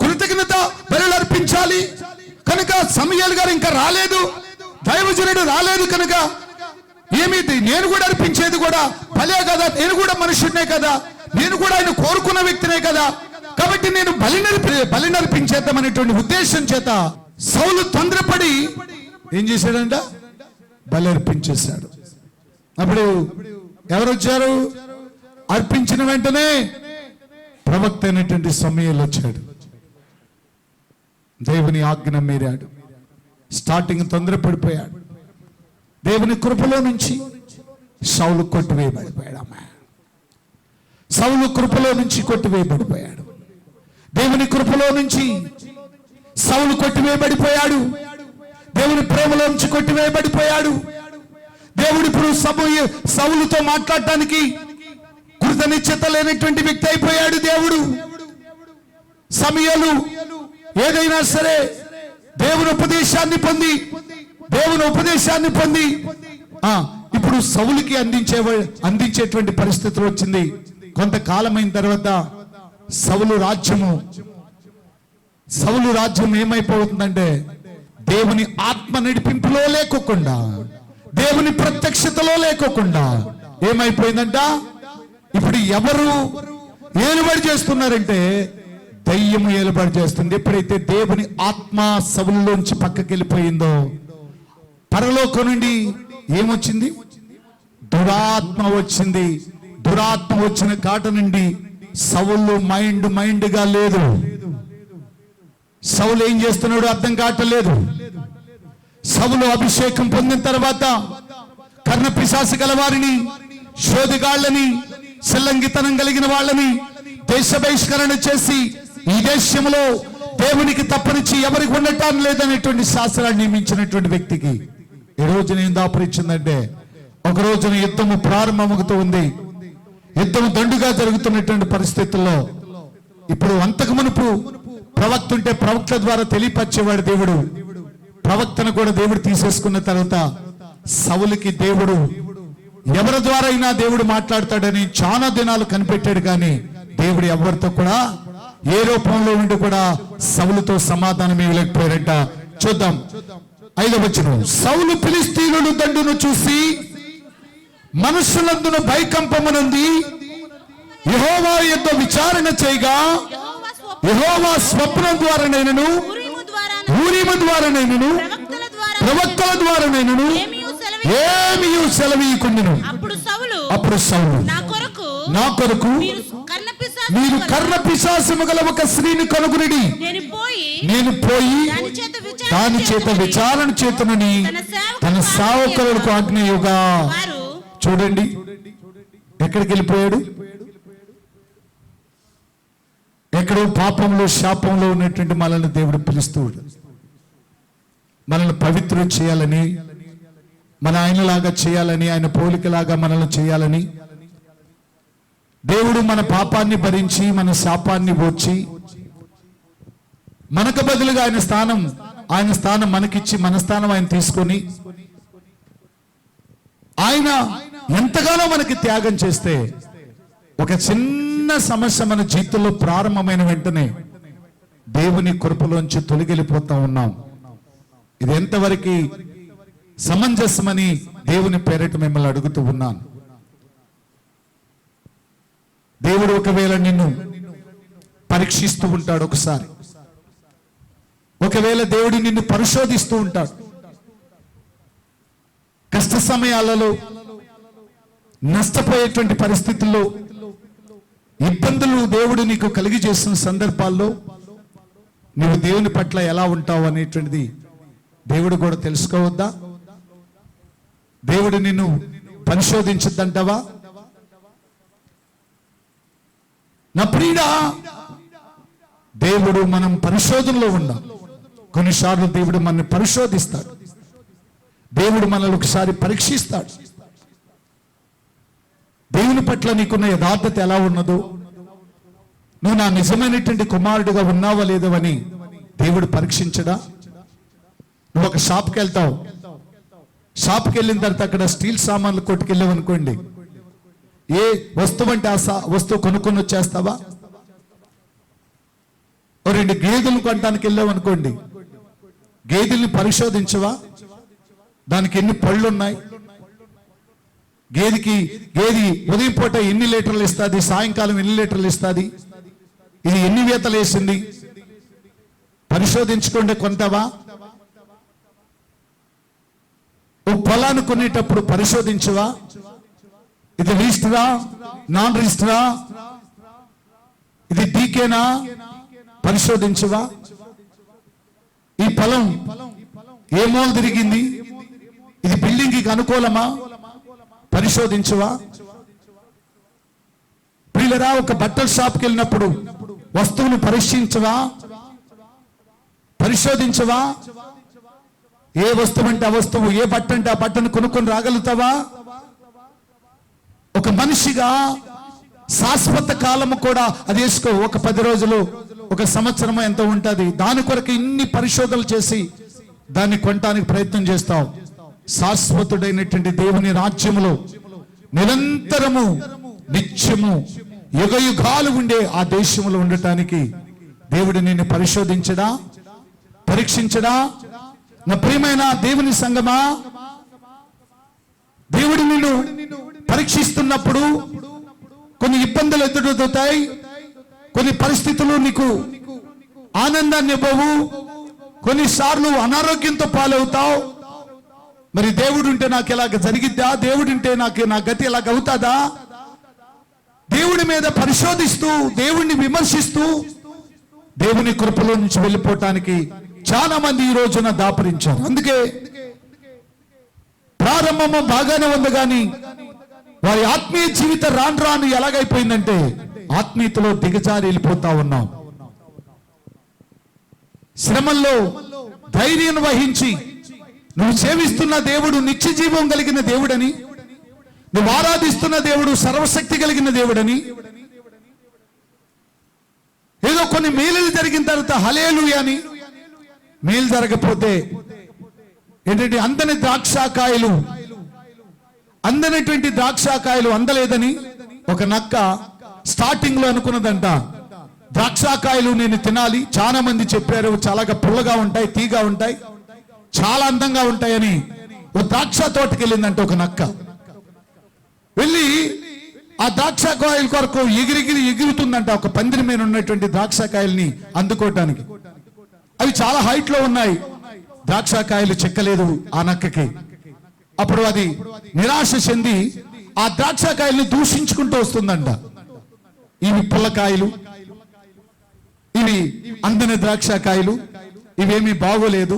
కృతజ్ఞత బలులు అర్పించాలి. కనుక సమూయేలు గారు ఇంకా రాలేదు, దైవజనుడు రాలేదు. కనుక ఏమిటి, నేను కూడా అర్పించేది కూడా బలే కదా, నేను కూడా మనుషుడినే కదా, నేను కూడా ఆయన కోరుకున్న వ్యక్తినే కదా, కాబట్టి నేను బలి నర్పించేద్దామనేటువంటి ఉద్దేశం చేత సౌలు తొందరపడి ఏం చేశాడంట, బలి అర్పించేశాడు. అప్పుడు ఎవరు వచ్చారు? అర్పించిన వెంటనే ప్రవక్త అయినటువంటి సమూయేలు వచ్చాడు. దేవుని ఆజ్ఞ మీరాడు. స్టార్టింగ్ తొందరపడిపోయాడు. దేవుని కృపలో నుంచి సౌలు కొట్టివేయబడిపోయాడు. సౌలు కృపలో నుంచి కొట్టివేయబడిపోయాడు. దేవుని కృపలో నుంచి సౌలు కొట్టివేయబడిపోయాడు. దేవుని ప్రేమలో నుంచి కొట్టివేయబడిపోయాడు. దేవుడు ఇప్పుడు సౌలుతో మాట్లాడటానికి కృతనిశ్చత లేనటువంటి వ్యక్తి అయిపోయాడు. దేవుడు సమూయేలు ఏదైనా సరే దేవుని ఉపదేశాన్ని పొంది ఇప్పుడు సౌలుకి అందించేటువంటి పరిస్థితి వచ్చింది. కొంతకాలమైన తర్వాత సౌలు రాజ్యం ఏమైపోతుందంటే దేవుని ఆత్మ నడిపింపులో లేకోకుండా, దేవుని ప్రత్యక్షతలో లేకోకుండా ఏమైపోయిందంట, ఇప్పుడు ఎవరు ఏలుబడి చేస్తున్నారంటే దయ్యము ఏలుబడి చేస్తుంది. ఎప్పుడైతే దేవుని ఆత్మ సౌలులోంచి పక్కకి వెళ్ళిపోయిందో, పరలోకం నుండి ఏమొచ్చింది? దురాత్మ వచ్చింది. దురాత్మ వచ్చిన కాట నుండి సౌలు మైండ్గా లేదు. సౌలు ఏం చేస్తున్నాడు అర్థం కావట్లేదు. సౌలు అభిషేకం పొందిన తర్వాత కర్ణ పిశాసు గల వారిని, శోధిగాళ్ళని, సిల్లంగితనం కలిగిన వాళ్ళని దేశ బహిష్కరణ చేసి ఈ దేశంలో దేవునికి తప్పనిచ్చి ఎవరికి ఉండటం లేదనేటువంటి శాస్త్రాన్ని నియమించినటువంటి వ్యక్తికి ఈ రోజున ఏం దాపురిచ్చిందంటే, ఒక రోజున యుద్ధము ప్రారంభమవుతూ ఉంది. యుద్ధము దండుగా జరుగుతున్నటువంటి పరిస్థితుల్లో ఇప్పుడు అంతకు మునుపు ప్రవక్త ఉంటే ప్రవక్త ద్వారా తెలియపరిచేవాడు దేవుడు. ప్రవక్తను కూడా దేవుడు తీసేసుకున్న తర్వాత సౌలుకి దేవుడు ఎవరి ద్వారా అయినా దేవుడు మాట్లాడతాడని చాలా దినాలు కనిపెట్టాడు. కానీ దేవుడు ఎవరితో కూడా ఏ రూపంలో ఉండి కూడా సౌలుతో సమాధానం ఇవ్వలేకపోయారంట. చూద్దాం 5వ వచనం. సౌలు ఫిలిష్తీయుల దండును చూసి మనుషులందును భయకంపమునంది యెహోవా యొద్ద విచారణ చేయగా, యెహోవా స్వప్నం ద్వారానైనను, ఊరీము ద్వారానైనను, ప్రవక్తల ద్వారానైనను ఏమీ సెలవీయకుండును. అప్పుడు సౌలు నా కొరకు మీరు కర్ణ పిశాచము గల ఒక స్త్రీని కనుగొనుడి, నేను పోయి దాని చేత విచారణ చేతునని తన సేవకులకు ఆజ్ఞయుగా. చూడండి ఎక్కడికి వెళ్ళిపోయాడు. ఎక్కడో పాపంలో శాపంలో ఉన్నటువంటి మనల్ని దేవుడు పిలుస్తూ, మనల్ని పవిత్రం చేయాలని, మన ఆయనలాగా చేయాలని, ఆయన పోలికలాగా మనల్ని చేయాలని దేవుడు మన పాపాన్ని భరించి మన శాపాన్ని ఓర్చి మనకు బదులుగా ఆయన స్థానం మనకిచ్చి మన స్థానం ఆయన తీసుకొని ఆయన ఎంతగానో మనకి త్యాగం చేస్తే ఒక చిన్న సమస్య మన జీవితంలో ప్రారంభమైన వెంటనే దేవుని కృపలోంచి తొలగిలిపోతా ఉన్నాం. ఇది ఎంతవరకు సమంజసమని దేవుని పేరిట మిమ్మల్ని అడుగుతూ ఉన్నాను. దేవుడు ఒకవేళ నిన్ను పరీక్షిస్తూ ఉంటాడు. ఒకవేళ దేవుడు నిన్ను పరిశోధిస్తూ ఉంటాడు. కష్ట సమయాలలో, నష్టపోయేటువంటి పరిస్థితుల్లో, ఇబ్బందులు దేవుడు నీకు కలిగి చేసిన సందర్భాల్లో నువ్వు దేవుని పట్ల ఎలా ఉంటావు అనేటువంటిది దేవుడు కూడా తెలుసుకోవద్దా? దేవుడు నిన్ను పరిశోధించద్దంటావా? నా ప్రియుడా, దేవుడు మనం పరిశోధనలో ఉన్నాం. కొన్నిసార్లు దేవుడు మనల్ని పరిశోధిస్తాడు. దేవుడు మనల్ని ఒకసారి పరీక్షిస్తాడు. దేవుని పట్ల నీకున్న యథార్థత ఎలా ఉన్నదో, నువ్వు నా నిజమైనటువంటి కుమారుడిగా ఉన్నావా లేదో అని దేవుడు పరీక్షించడా? నువ్వు ఒక షాప్కి వెళ్తావు. షాప్కి వెళ్ళిన తర్వాత అక్కడ స్టీల్ సామాన్లు కొట్టుకెళ్ళావు అనుకోండి, ఏ వస్తువు అంటే ఆ వస్తువు కొనుక్కొని వచ్చేస్తావా? ఓ 2 గేదెలు కొనడానికి వెళ్ళావు అనుకోండి, గేదెల్ని పరిశోధించవా? దానికి ఎన్ని పళ్ళు ఉన్నాయి, గేది ఉదయం పూట ఎన్ని లీటర్లు ఇస్తుంది, సాయంకాలం ఎన్ని లీటర్లు ఇస్తుంది, ఇది ఎన్ని వేతలు వేసింది, పరిశోధించుకుంటే కొంటావా? ఓ పొలాన్ని కొనేటప్పుడు పరిశోధించవా? ఇది రిజిస్టరా, నాన్ రిజిస్టరా, ఇది డీకేనా, పరిశోధించవా? ఈ పొలం ఏ మూల తిరిగింది, ఇది బిల్డింగ్ కి అనుకూలమా, పరిశోధించవా? ప్రియులరా, ఒక బట్టల షాప్కి వెళ్ళినప్పుడు వస్తువును పరీక్షించవా, పరిశోధించవా? ఏ వస్తువు అంటే ఆ వస్తువు, ఏ బట్ట అంటే ఆ బట్టను కొనుక్కొని రాగలుగుతావా? ఒక మనిషిగా శాశ్వత కాలము కూడా అది వేసుకో, ఒక 10 రోజులు, ఒక సంవత్సరం ఎంత ఉంటుంది, దాని కొరకు ఇన్ని పరిశోధనలు చేసి దాన్ని కొనటానికి ప్రయత్నం చేస్తావు. శాశ్వతుడైనటువంటి దేవుని రాజ్యములో నిరంతరము నిత్యము యుగయుగాలు ఉండే ఆ దేశంలో ఉండటానికి దేవుడు నిన్ను పరిశోధించడా, పరీక్షించడా? నా ప్రియమైన దేవుని సంగమా, దేవుడు నిన్ను పరీక్షిస్తున్నప్పుడు కొన్ని ఇబ్బందులు ఎదురవుతాయి, కొన్ని పరిస్థితులు నీకు ఆనందాన్ని ఇవ్వవు, కొన్నిసార్లు అనారోగ్యంతో పాలవుతావు. మరి దేవుడు ఉంటే నాకు ఇలాగ జరిగిద్దా, దేవుడు ఉంటే నా గతి ఇలాగ అవుతాదా? దేవుడి మీద పరిశోధిస్తూ, దేవుణ్ణి విమర్శిస్తూ దేవుని కృపలో నుంచి వెళ్ళిపోవటానికి చాలా మంది ఈ రోజున దాపరించారు. అందుకే ప్రారంభము బాగానే ఉంది, కానీ వారి ఆత్మీయ జీవిత రాను ఎలాగైపోయిందంటే ఆత్మీయతలో దిగజారి వెళ్ళిపోతా ఉన్నాం. శ్రమల్లో ధైర్యం వహించి నువ్వు సేవిస్తున్న దేవుడు నిత్య జీవం కలిగిన దేవుడని, నువ్వు ఆరాధిస్తున్న దేవుడు సర్వశక్తి కలిగిన దేవుడని, ఏదో కొన్ని మేలులు జరిగిన తర్వాత హల్లెలూయా అని, మేలు జరగకపోతే ఏంటంటే అందనటువంటి ద్రాక్షకాయలు అందలేదని ఒక నక్క స్టార్టింగ్ లో అనుకున్నదంట, ద్రాక్షకాయలు నేను తినాలి, చాలా మంది చెప్పారు చాలా పుల్లగా ఉంటాయి, తీగా ఉంటాయి, చాలా అందంగా ఉంటాయని ఒక ద్రాక్ష తోటకి వెళ్ళిందంట ఒక నక్క. వెళ్ళి ఆ ద్రాక్షకాయల కొరకు ఎగురుతుందంట, ఒక పందిరి మీద ఉన్నటువంటి ద్రాక్షకాయల్ని అందుకోవటానికి. అవి చాలా హైట్ లో ఉన్నాయి, ద్రాక్షకాయలు చెక్కలేదు ఆ నక్కకి. అప్పుడు అది నిరాశ చెంది ఆ ద్రాక్షకాయల్ని దూషించుకుంటూ వస్తుందంట. ఇవి పుల్లకాయలు, ఇవి అందని ద్రాక్షకాయలు, ఇవేమీ బాగోలేదు,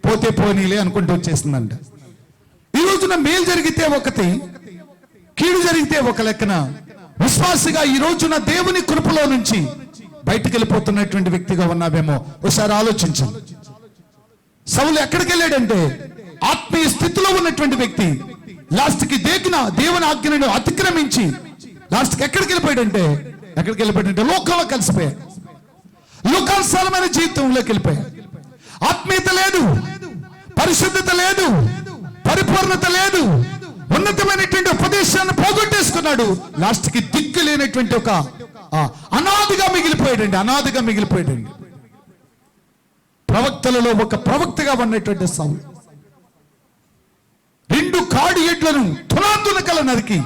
పోతే పోనీలే అనుకుంటూ వచ్చేస్తుందంట. ఈ రోజున మేలు జరిగితే ఒకటి, కీడు జరిగితే ఒక లెక్కన. విశ్వాసిగా ఈ రోజున దేవుని కృపలో నుంచి బయటికి వెళ్ళిపోతున్నటువంటి వ్యక్తిగా ఉన్నావేమో ఒకసారి ఆలోచించండి. సౌలు ఎక్కడికి వెళ్ళాడంటే ఆత్మీయ స్థితిలో ఉన్నటువంటి వ్యక్తి లాస్ట్ కి దేవుని ఆజ్ఞను అతిక్రమించి లాస్ట్ కి ఎక్కడికి వెళ్ళిపోయాడంటే లోకంలో కలిసిపోయాడు, లోకానుసారమైన జీవితంలోకి వెళ్ళిపోయాడు. ఆత్మీయత లేదు, పరిశుద్ధత లేదు, పరిపూర్ణత లేదు, ఉన్నతమైనటువంటి ఉపదేశాన్ని పోగొట్టేసుకున్నాడు. లాస్ట్ కి దిక్కు లేనటువంటి ఒక అనాథగా మిగిలిపోయాడండి. ప్రవక్తలలో ఒక ప్రవక్తగా ఉన్నటువంటి సౌలు 2 కాడి ఎడ్లను తునాతునకల నరికి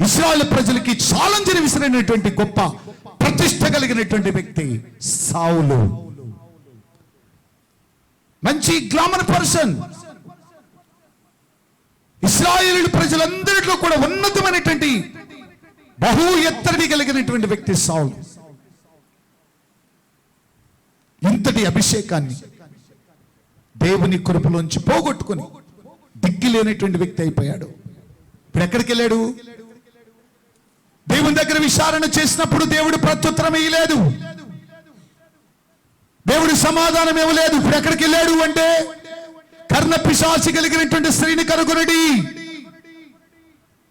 ఇశ్రాయేలు ప్రజలకి ఛాలెంజ్ విసిరినటువంటి గొప్ప ప్రతిష్ట కలిగినటువంటి వ్యక్తి సౌలు. మంచి గ్లామర్ పర్సన్, ఇశ్రాయేలు ప్రజలందరిలో కూడా ఉన్నతమైనటువంటి బహు ఎత్తడి కలిగినటువంటి వ్యక్తి సౌలు. ఇంతటి అభిషేకాన్ని దేవుని కృపలోంచి పోగొట్టుకుని దిక్కి లేనటువంటి వ్యక్తి అయిపోయాడు. ఇప్పుడు ఎక్కడికి వెళ్ళాడు? దేవుని దగ్గర విచారణ చేసినప్పుడు దేవుడు ప్రత్యుత్తరం ఇవ్వలేదు, దేవుడు సమాధానం ఇవ్వలేదు. ఇప్పుడు ఎక్కడికి వెళ్ళాడు అంటే కర్ణ పిశాచి కలిగినటువంటి స్త్రీని కనుగొనడి.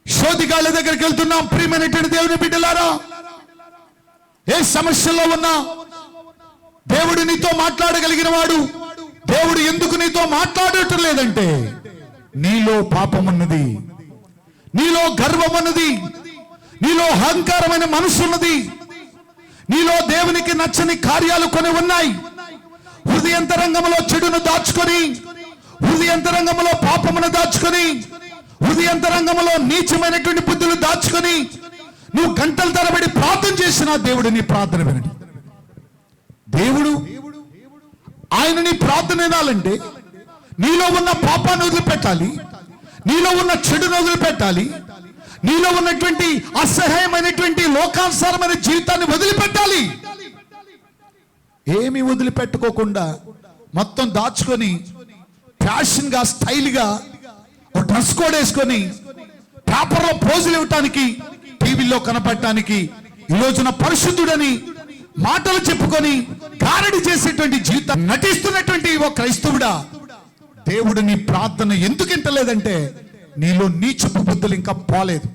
శోధిగాళ్ళ దగ్గరికి వెళ్తున్నాం ప్రియమైనటువంటి దేవుని బిడ్డలారా. ఏ సమస్యలో ఉన్నా దేవుడు నీతో మాట్లాడగలిగిన వాడు. దేవుడు ఎందుకు నీతో మాట్లాడటం లేదంటే నీలో పాపం ఉన్నది, నీలో గర్వం ఉన్నది, నీలో అహంకారమైన మనసు ఉన్నది, నీలో దేవునికి నచ్చని కార్యాలు కొన్ని ఉన్నాయి. హృదయంతరంగంలో చెడును దాచుకొని, హృదయంతరంగంలో పాపమును దాచుకొని, హృదయంతరంగంలో నీచమైనటువంటి బుద్ధులు దాచుకొని నువ్వు గంటల తరబడి ప్రార్థన చేసినా దేవుడు నీ ప్రార్థన వినడు. దేవుడు ఆయన నీ ప్రార్థన వినాలంటే నీలో ఉన్న పాపాన్ని వదిలిపెట్టాలి, నీలో ఉన్న చెడును వదిలిపెట్టాలి, నీలో ఉన్నటువంటి అసహ్యమైనటువంటి లోకానుసారమైన జీవితాన్ని వదిలిపెట్టాలి. ఏమీ వదిలిపెట్టుకోకుండా మొత్తం దాచుకొని ఫ్యాషన్ గా, స్టైల్ గా ఒక డ్రెస్ కోడ్ వేసుకొని పేపర్లో పోజులు ఇవ్వటానికి, టీవీలో కనపడటానికి ఈ రోజున పరిశుద్ధుడని మాటలు చెప్పుకొని గారడి చేసేటువంటి జీవితం నటిస్తున్నటువంటి ఓ క్రైస్తవుడా, దేవుడు నీ ప్రార్థన ఎందుకు వింటలేదంటే నీలో నీచపు బుద్ధులు ఇంకా పోలేదు,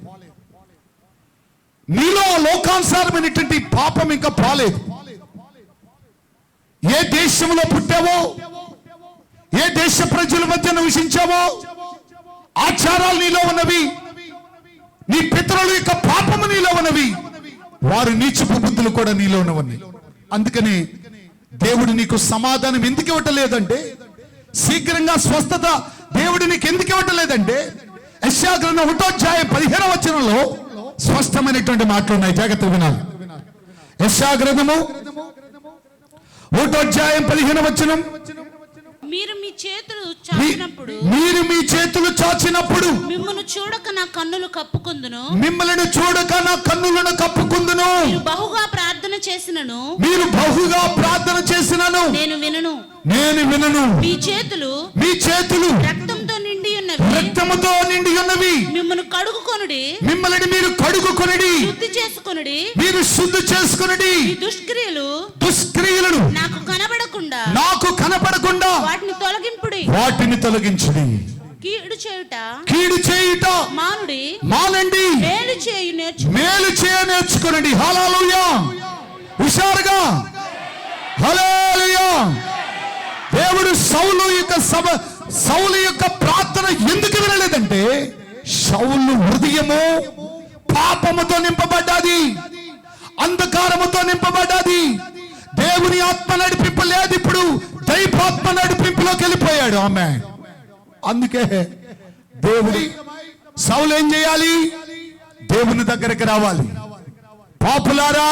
నీలో లోకానుసారమైనటువంటి పాపం ఇంకా పోలేదు. ఏ దేశంలో పుట్టావో, ఏ దేశ ప్రజల మధ్య నివసించావో, ఆచారాలు నీలో ఉన్నవి, నీ పితరుల యొక్క పాపము నీలో ఉన్నవి, వారు నీచపు బుద్ధులు కూడా నీలో ఉన్నవన్నీ. అందుకని దేవుడు నీకు సమాధానం ఎందుకు ఇవ్వటలేదంటే, శీఘ్రంగా స్వస్థత దేవుడు నీకు ఎందుకు ఇవ్వటలేదంటే, యెషయా గ్రంథం 1వ అధ్యాయం 15వ వచనంలో స్పష్టమైనటువంటి మాటలు ఉన్నాయి. జాగ్రత్తగా వినాలి. యెషయా గ్రంథము 1వ అధ్యాయం 15వ వచనం, మీరు మీ చేతులు చాచినప్పుడు, మీరు మీ చేతులు చాచినప్పుడు మిమ్మల్ని చూడక నా కన్నులు కప్పుకుందును, మిమ్మల్ని చూడక నా కన్నులను కప్పుకుందును, మీరు బహుగా ప్రార్థన చేసినను, మీరు బహుగా ప్రార్థన చేసినను నేను వినను. నేను వినను. మీ చేతులు రక్తంతో నిండి ఉన్నవి, రక్తముతో నిండి ఉన్నవి, మిమ్మల్ని కడుగుకొనుడి, మిమ్మల్ని మీరు కడుగుకొనుడి, శుద్ధి చేసుకొనుడి, మీరు శుద్ధి చేసుకొనుడి, ఈ దుష్క్రియలను నాకు కనపడకుండా వాటిని తొలగించుడి. కీడు చేయుట మానండి, మేలు చేయ నేర్చుకోనండి. హల్లెలూయా. హుషారుగా హల్లెలూయా. దేవుడు సౌలు యొక్క ప్రార్థన ఎందుకు వినలేదంటే, సౌలు హృదయము పాపముతో నింపబడ్డది, అంధకారముతో నింపబడ్డది. దేవుని ఆత్మ నడిపింపు లేదు. ఇప్పుడు దైవాత్మ నడిపింపులోకి వెళ్ళిపోయాడు ఆమె. అందుకే దేవుడి సౌలు ఏం చేయాలి? దేవుని దగ్గరికి రావాలి. పాపులారా,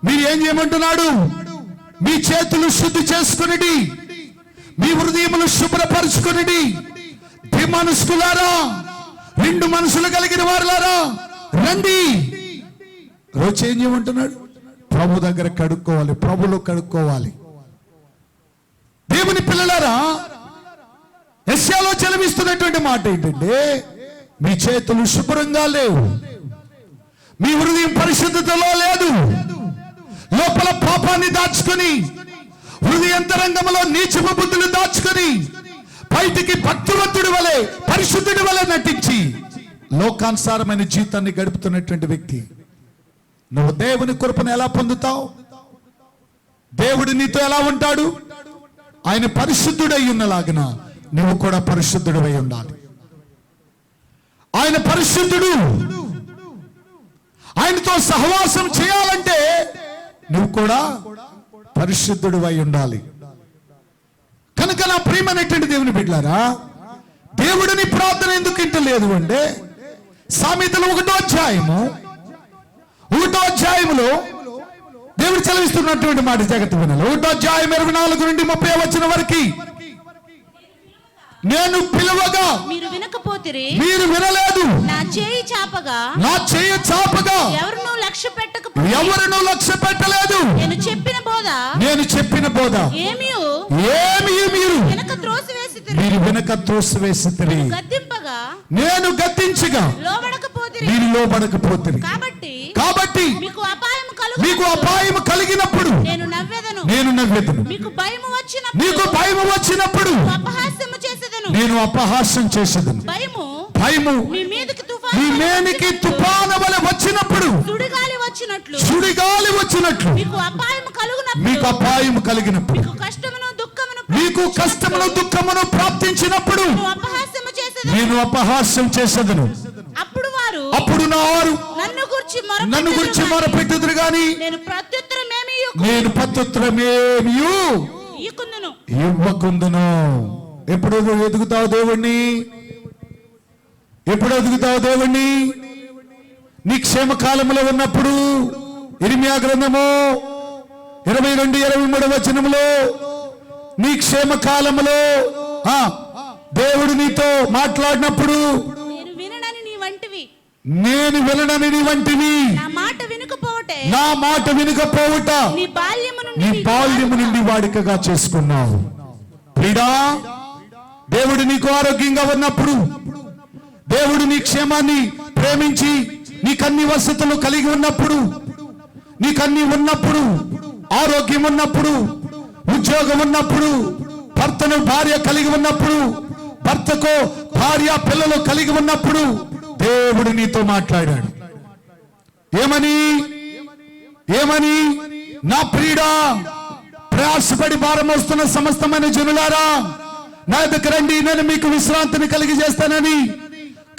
మీరు ఏం చేయమంటున్నాడు? మీ చేతులు శుద్ధి చేసుకుని, మీ హృదయములు శుభ్రపరుచుకుని, మనసులారా, రెండు మనసులు కలిగిన వారులారా రండి. రోజు ఏం చేయమంటున్నాడు? ప్రభు దగ్గర కడుక్కోవాలి, ప్రభులో కడుక్కోవాలి. దేవుని పిల్లలారా, యెషయాలో చలవిస్తున్నటువంటి మాట ఏంటంటే, మీ చేతులు శుభ్రంగా లేవు, మీ హృదయం పరిశుద్ధతలో లేదు, లోపల పాపాన్ని దాచుకొని, హృదయంతరంగంలో నీచపు బుద్ధులు దాచుకొని, బయటికి భక్తివంతుడి వలె, పరిశుద్ధుడి వలె నటించి లోకానుసారమైన జీవితాన్ని గడుపుతున్నటువంటి వ్యక్తి, నువ్వు దేవుని కృపను ఎలా పొందుతావు? దేవుడు నీతో ఎలా ఉంటాడు? ఆయన పరిశుద్ధుడై ఉన్నలాగిన నువ్వు కూడా పరిశుద్ధుడై ఉండాలి. ఆయన పరిశుద్ధుడు. ఆయనతో సహవాసం చేయాలంటే నువ్వు కూడా పరిశుద్ధుడు అయి ఉండాలి. కనుక నా ప్రియమైనటువంటి దేవుని బిడ్డలారా, దేవుడిని ప్రార్థన ఎందుకు ఇంటలేదు అంటే, సామెతలు 1వ అధ్యాయములో దేవుడు చదివిస్తున్నటువంటి మాట జాగ్రత్త వినాలి. 1వ అధ్యాయం 24 నుండి 30వ వచనం వరకు, నేను పిలువగా మీరు వినకపోతిరి, మీరు వినలేదు, నా చేయి చాపగా ఎవరునూ లక్ష్య పెట్టలేదు, నేను చెప్పిన బోధ ఏమీ మీరు వెనక త్రోసివేసితిరి, నేను గద్దించగా మీరు లోబడకపోతిరి. కాబట్టి మీకు అపాయం కలిగినప్పుడు నేను నవ్వెదను, మీకు భయము వచ్చినప్పుడు నేను అపహాస్యం చేసేదను. భయము మీ మీదికి తుఫాను వలె వచ్చినప్పుడు, సుడిగాలి వచ్చినట్లు మీకు అపాయం కలిగినప్పుడు, మీకు కష్టమును దుఃఖమును ప్రాప్తించినప్పుడు నేను అపహాస్యం చేసేదను. నన్ను గురించి మొరపెట్టుదురు గాని నేను ప్రత్యుత్తరమేమియు ఇవ్వకుందును. ఎప్పుడు ఎదుగుతావు దేవుణ్ణి? నీ క్షేమకాలంలో ఉన్నప్పుడు. ఇర్మియా గ్రంథము 22:23 వచనములో నీ క్షేమకాలములో దేవుడు నీతో మాట్లాడినప్పుడు నేను విననని నీ వంటివి, నా మాట వినకపోవుట నీ బాల్యము నుండి వాడికగా చేసుకున్నావు. ప్రియుడా, దేవుడు నీకు ఆరోగ్యంగా ఉన్నప్పుడు, దేవుడు నీ క్షేమాన్ని ప్రేమించి నీకన్ని వసతులు కలిగి ఉన్నప్పుడు, నీకన్ని ఉన్నప్పుడు, ఆరోగ్యం ఉన్నప్పుడు, ఉద్యోగం ఉన్నప్పుడు, భర్తను భార్య కలిగి ఉన్నప్పుడు, భర్తకు భార్య పిల్లలు కలిగి ఉన్నప్పుడు దేవుడు నీతో మాట్లాడాడు. ఏమని? నా ప్రియుడా, ప్రయాసపడి భారం వస్తున్న సమస్తమైన జనులారా, నా దగ్గర రండి, నేను మీకు విశ్రాంతిని కలిగి చేస్తానని.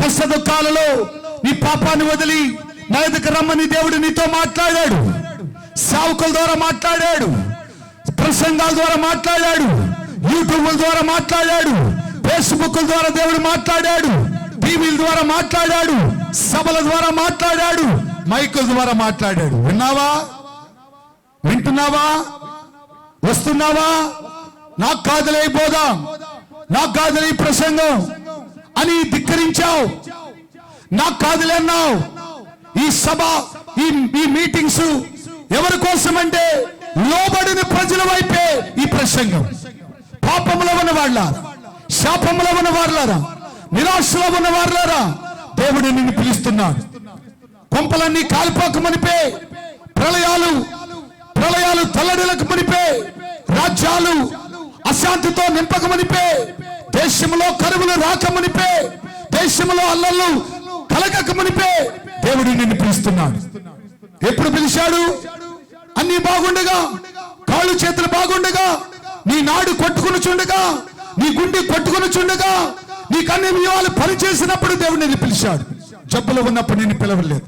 కష్ట దుఃఖాలలో నీ పాపాన్ని వదిలి నా దగ్గర రమ్మని దేవుడు నీతో మాట్లాడాడు. సేవకుల ద్వారా మాట్లాడాడు, ప్రసంగాల ద్వారా మాట్లాడాడు, యూట్యూబ్ ద్వారా మాట్లాడాడు, ఫేస్బుక్ ద్వారా దేవుడు మాట్లాడాడు, టీవీల ద్వారా మాట్లాడాడు, సభల ద్వారా మాట్లాడాడు, మైకుల ద్వారా మాట్లాడాడు. వింటున్నావా? వస్తున్నావా? నాకు కాదులే బోధ, నాకు కాదులే ప్రసంగం అని ధిక్కరించావు, నాకు కాదులే అన్నావు. ఈ సభ, ఈ మీటింగ్స్ ఎవరి కోసం అంటే లోబడిన ప్రజల వైపే ఈ ప్రసంగం. పాపంలో ఉన్న వాళ్ళారా, శాపంలో ఉన్న వాళ్ళారా, నిరాశలో ఉన్న వాళ్ళారా, దేవుడు నిన్ను పిలుస్తున్నాడు. కొంపలన్నీ కాలిపోకమనిపే, ప్రళయాలు తల్లడిలకు మనిపే, రాజ్యాలు అశాంతితో నింపకమనిపే, దేశంలో కరువులు రాకమనిపే, దేశంలో అల్లర్లు కలగకమనిపే దేవుడు నిన్ను పిలుస్తున్నాడు. ఎప్పుడు పిలిచాడు? అన్ని బాగుండగా, కాళ్ళు చేతులు బాగుండగా, నీ నాడు కొట్టుకుని చుండగా, నీ గుండె కొట్టుకుని చుండగా, నీకు అన్ని విషయాలు పనిచేసినప్పుడు దేవుడు నిన్ను పిలిచాడు. జబ్బులు ఉన్నప్పుడు నిన్ను పిలవలేదు.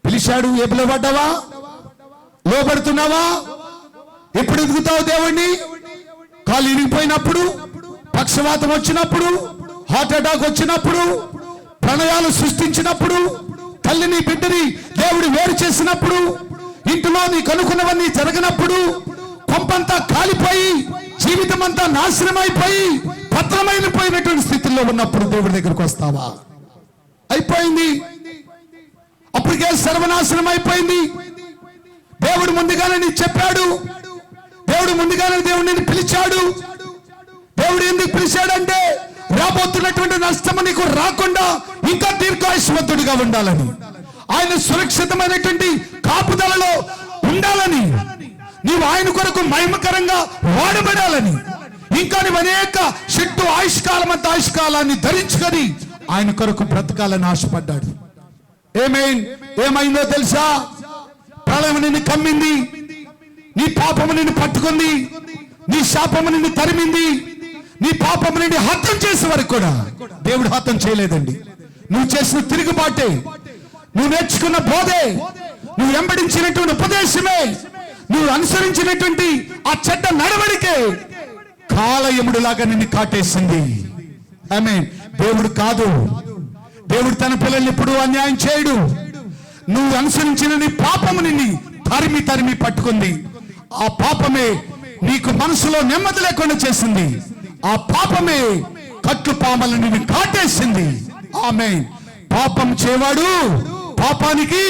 పిలిచాడు. ఏ పిలవడ్డావా? లోబడుతున్నావా? ఎప్పుడు ఎదుగుతావు దేవుణ్ణి? కాలు ఇరిగిపోయినప్పుడు, పక్షవాతం వచ్చినప్పుడు, హార్ట్ అటాక్ వచ్చినప్పుడు, ప్రణయాలు సృష్టించినప్పుడు, తల్లిని బిడ్డని దేవుడు వేరు చేసినప్పుడు, ఇంటిలో నీకు అనుకున్నవన్నీ జరగనప్పుడు, కొంపంతా కాలిపోయి జీవితం అంతా నాశనమైపోయి పత్రమైపోయినటువంటి స్థితిలో ఉన్నప్పుడు దేవుడి దగ్గరకు వస్తావా? అయిపోయింది, అప్పటికే సర్వనాశనం అయిపోయింది. దేవుడు ముందుగానే నీకు చెప్పాడు, దేవుడు ముందుగానే దేవుడిని పిలిచాడు. దేవుడు ఎందుకు పిలిచాడంటే రాబోతున్నటువంటి నష్టము నీకు రాకుండా ఇంకా దీర్ఘాయుష్మంతుడిగా ఉండాలని, ఆయన సురక్షితమైనటువంటి కాపుదలలో ఉండాలని, నీవు ఆయన కొరకు మహిమకరంగా వాడబడాలని, ఇంకా నీవు అనేక చెట్టు ఆయుష్కాలం అంత ఆయుష్కాలాన్ని ధరించుకొని ఆయన కొరకు బ్రతకాలని ఆశపడ్డాడు. ఏమైందో తెలుసా? ప్రళయం నిన్ను కమ్మింది, నీ పాపము నిన్ను పట్టుకుంది, నీ శాపము నిన్ను తరిమింది, నీ పాపము నిన్ను హతం చేసే వరకు కూడా దేవుడు హతం చేయలేదండి. నువ్వు చేసిన తిరుగుబాటే, నువ్వు నేర్చుకున్న బోధే, నువ్వు వెంబడించినటువంటి ఉపదేశమే, నువ్వు అనుసరించినటువంటి ఆ చెడ్డ నడవడికే కాలయముడిలాగా నిన్ను కాటేసింది. ఆమేన్. దేవుడు కాదు, దేవుడు తన పిల్లల్ని ఎప్పుడు అన్యాయం చేయడు. నువ్వు అనుసరించిన నీ పాపము నిన్ను తరిమి పట్టుకుంది. ఆ పాపమే నీకు మనసులో నెమ్మది లేకుండా చేసింది. ఆ పాపమే కట్లు పామలను నిన్ను కాటేసింది. ఆమేన్. పాపం చేయవాడు పాపానికి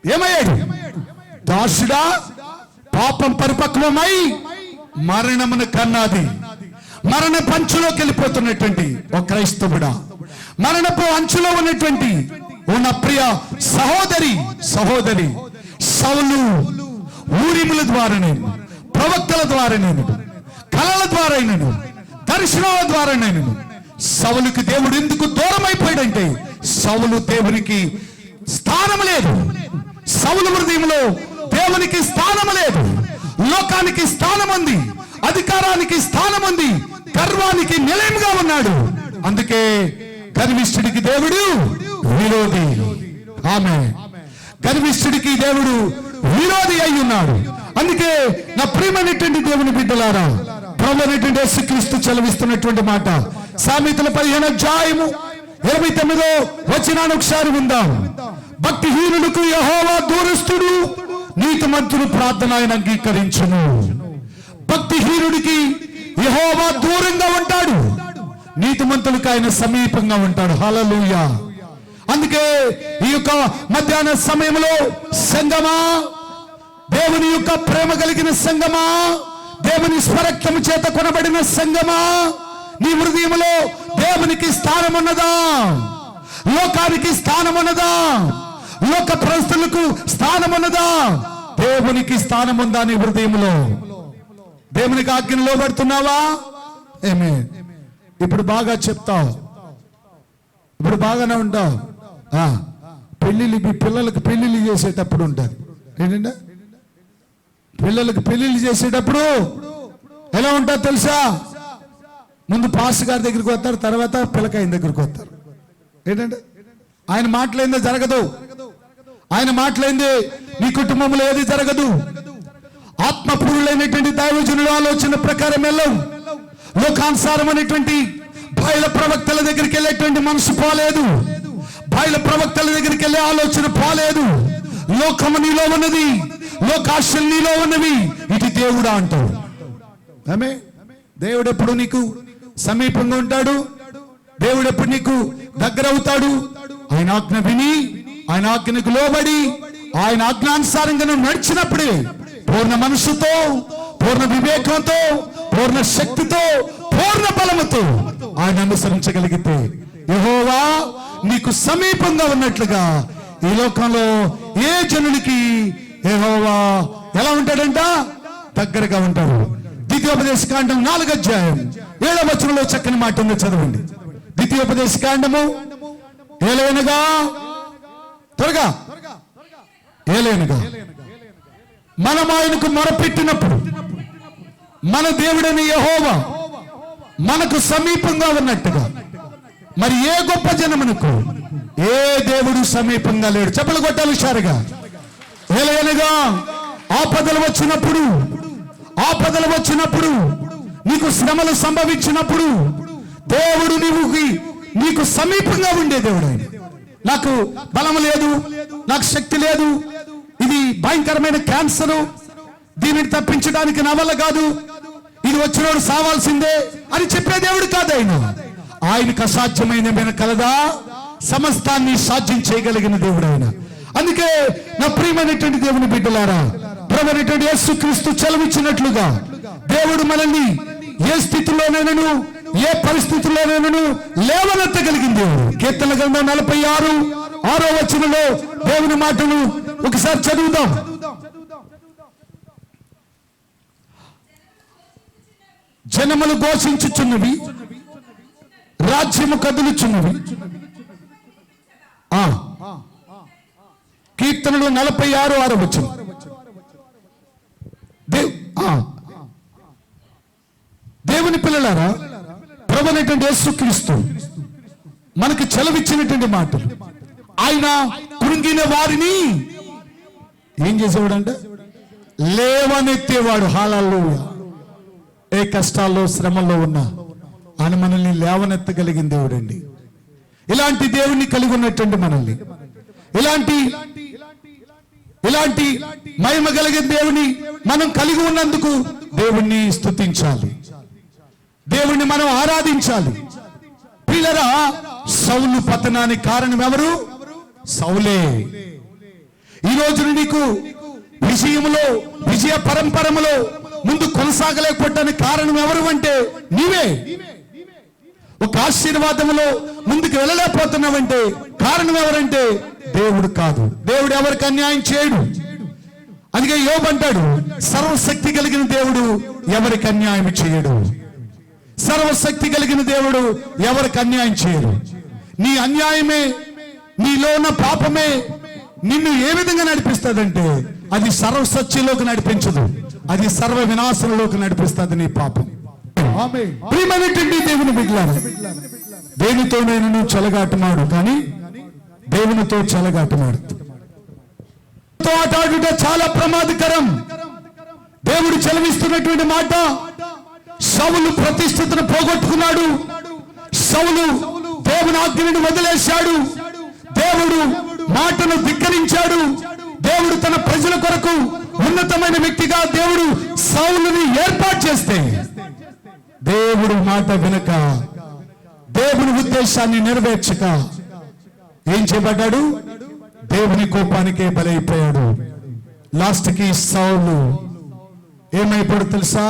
ఏమయ్యాడు? దాసుడా. పాపం పరిపక్వమై మరణమును కన్నాది. మరణ పంచులోకి వెళ్ళిపోతున్నటువంటి ఒక క్రైస్తవుడా, మరణపు అంచులో ఉన్నటువంటి ఉన్న ప్రియ సహోదరి సౌలు ఊరిముల ద్వారా, నేను ప్రవక్తల ద్వారా, నేను కళల ద్వారా, నేను దర్శనాల ద్వారా, నేను సౌలుకి దేవుడు ఎందుకు దూరం అయిపోయాడంటే సౌలు దేవునికి స్థానం లేదు. సౌలు హృదయంలో దేవునికి స్థానం లేదు. లోకానికి స్థానం ఉంది, అధికారానికి స్థానం ఉంది, గర్వానికి నిలయంగా ఉన్నాడు. అందుకే గర్విష్ఠుడికి దేవుడు విరోధి. ఆమె గర్విష్ఠుడికి దేవుడు విరోధి అయి ఉన్నాడు. అందుకే నా ప్రియమైనటువంటి దేవుని బిడ్డలారా, ప్రభువైనటువంటి యేసుక్రీస్తు చలవిస్తున్నటువంటి మాట సామెతల 15:29 వచనాన్ని ఒకసారి విందాం. భక్తిహీనులకు యెహోవా దూరస్తుడు, నీతిమంతుడు ప్రార్థన ఆయన అంగీకరించును. భక్తిహీనుడికి యెహోవా దూరంగా ఉంటాడు, నీతిమంతులకు ఆయన సమీపంగా ఉంటాడు. హల్లెలూయా. అందుకే ఈ యొక్క మధ్యాహ్న సమయంలో సంగమా, దేవుని యొక్క ప్రేమ కలిగిన సంగమా, దేవుని స్వరక్తము చేత కొనబడిన సంగమా, నీ హృదయంలో దేవునికి స్థానం ఉన్నదా? లోకానికి స్థానం ఉన్నదా? లోక పరిస్థితులకు స్థానం ఉన్నదా? దేవునికి స్థానం ఉందా నీ హృదయంలో? దేవునికి ఆజ్ఞను లోబడుతున్నావా? ఏమే ఇప్పుడు బాగా చెప్తావు, ఇప్పుడు బాగానే ఉంటావు. పెళ్ళిళ్ళు మీ పిల్లలకు పెళ్ళిళ్ళు చేసేటప్పుడు ఉంటుంది ఏంటంటే, పిల్లలకు పెళ్ళిళ్ళు చేసేటప్పుడు ఎలా ఉంటుంది తెలుసా? ముందు పాస్ గారి దగ్గరికి వస్తారు, తర్వాత పిల్లకాయన దగ్గరికి వస్తారు. ఏంటంటే ఆయన మాటలేందే జరగదు, ఆయన మాటలేందే నీ కుటుంబంలో ఏది జరగదు. ఆత్మపూర్ణులైనటువంటి దైవజనుల ఆలోచన ప్రకారం వెళ్ళం. లోకానుసారం అనేటువంటి బయల ప్రవక్తల దగ్గరికి వెళ్ళేటువంటి మనసు పోలేదు, బయల ప్రవక్తల దగ్గరికి వెళ్ళే ఆలోచన పోలేదు. లోకము నీలో ఉన్నది, లోకాశలు నీలో ఉన్నవి, ఇది దేవుడా అంటావు. ఆమె దేవుడు ఎప్పుడు నీకు సమీపంగా ఉంటాడు, దేవుడు ఎప్పుడు నీకు దగ్గర అవుతాడు. ఆయన ఆజ్ఞ విని, ఆయన ఆజ్ఞకు లోబడి, ఆయన ఆజ్ఞానుసారంగా నువ్వు నడిచినప్పుడే పూర్ణ మనసుతో, పూర్ణ వివేకంతో, పూర్ణ శక్తితో, పూర్ణ బలముతో ఆయన అనుసరించగలిగితే యెహోవా నీకు సమీపంగా ఉన్నట్లుగా ఈ లోకంలో ఏ జనుడికి యెహోవా ఎలా ఉంటాడంట? దగ్గరగా ఉంటాడు. ద్వితీయోపదేశకాండం 4:7 చక్కని మాట ఉంది, చదవండి. ద్వితీయోపదేశకాండము ఏలైనగా, త్వరగా, ఏలైనగా మనం ఆయనకు మొరపెట్టినప్పుడు మన దేవుడైన యెహోవా మనకు సమీపంగా ఉన్నట్టుగా మరి ఏ గొప్ప జనమునకు ఏ దేవుడు సమీపంగా లేడు. చెప్పలు కొట్టాలి హుషారుగా. ఏలైనగా ఆపదలు వచ్చినప్పుడు, నీకు శ్రమలు సంభవించినప్పుడు దేవుడు నీకు సమీపంగా ఉండే దేవుడు. ఆయన నాకు బలం లేదు, నాకు శక్తి లేదు, ఇది భయంకరమైన క్యాన్సర్, దీనిని తప్పించడానికి నా వల్ల కాదు, ఇది వచ్చినోడు సావాల్సిందే అని చెప్పే దేవుడు కాదు ఆయన. ఆయనకు అసాధ్యమైన కలదా? సమస్తాన్ని సాధ్యం చేయగలిగిన దేవుడు ఆయన. అందుకే నా ప్రియమైనటువంటి దేవుని బిడ్డలారా, ప్రభువైనటువంటి యేసుక్రీస్తు చలవిచ్చినట్లుగా దేవుడు మనల్ని ఏ స్థితిలోనైనాను, ఏ పరిస్థితుల్లోనైనాను లేవనెత్తగలిగిన దేవుడు. కీర్తన గ్రంథం 46:6 దేవుని మాటలు ఒకసారి చదువుదాం. జనములు ఘోషించుచున్నవి, రాజ్యము కదులుచున్నవి. కీర్తనలు 46:6 దేవుని పిల్లలారా, ప్రభువైనటువంటి యేసుక్రీస్తు మనకు చెలవిచ్చినటువంటి మాటలు. ఆయన కృంగిన వారిని ఏం చేసేవాడు అంటే లేవనెత్తేవాడు. హల్లెలూయా. ఏ కష్టాల్లో, శ్రమల్లో ఉన్నా ఆయన మనల్ని లేవనెత్తగలిగిన దేవుడు అండి. ఇలాంటి దేవుణ్ణి కలిగి ఉన్నటువంటి మనల్ని, ఇలాంటి మహిమ కలిగిన దేవుని మనం కలిగి ఉన్నందుకు దేవుణ్ణి స్తుతించాలి, దేవుణ్ణి మనం ఆరాధించాలి. పిల్లరా, సౌలు పతనానికి కారణం ఎవరు? సౌలే. ఈ రోజు నీకు విజయములో, విజయ పరంపరములో ముందు కొనసాగలేకపోవటానికి కారణం ఎవరు అంటే నీవే. ఒక ఆశీర్వాదములో ముందుకు వెళ్ళలేకపోతున్నావంటే కారణం ఎవరంటే దేవుడు కాదు. దేవుడు ఎవరికి అన్యాయం చేయడు. అందుకే యోబు అంటాడు, సర్వశక్తి కలిగిన దేవుడు ఎవరికి అన్యాయం చేయడు. సర్వశక్తి కలిగిన దేవుడు ఎవరికి అన్యాయం చేయడు. నీ అన్యాయమే, నీలో ఉన్న పాపమే నిన్ను ఏ విధంగా నడిపిస్తుందంటే అది సర్వసత్యంలోకి నడిపించదు, అది సర్వ వినాశంలోకి నడిపిస్తుంది నీ పాపం. ప్రియమైనటువంటి దేవుని బిడ్డలారా, దేనితోనైనా చెలగాటమాడు, కానీ దేవునితో చెలగాటమాడు. ఆటాడుట చాలా ప్రమాదకరం. దేవుడు చెలవిస్తున్నటువంటి మాట, సౌలు ప్రతిష్ఠతను పోగొట్టుకున్నాడు. సౌలు దేవుని ఆజ్ఞను వదిలేశాడు. దేవుడు మాటను ధిక్కరించాడు. దేవుడు తన ప్రజల కొరకు ఉన్నతమైన వ్యక్తిగా దేవుడు సౌలుని ఏర్పాటు చేస్తే, దేవుడు మాట వినక, దేవుని ఉద్దేశాన్ని నెరవేర్చక ఏం చేయబడ్డాడు? దేవుని కోపానికే బలైపోయాడు. లాస్ట్ కి సౌలు ఏమైపోయాడు తెలుసా?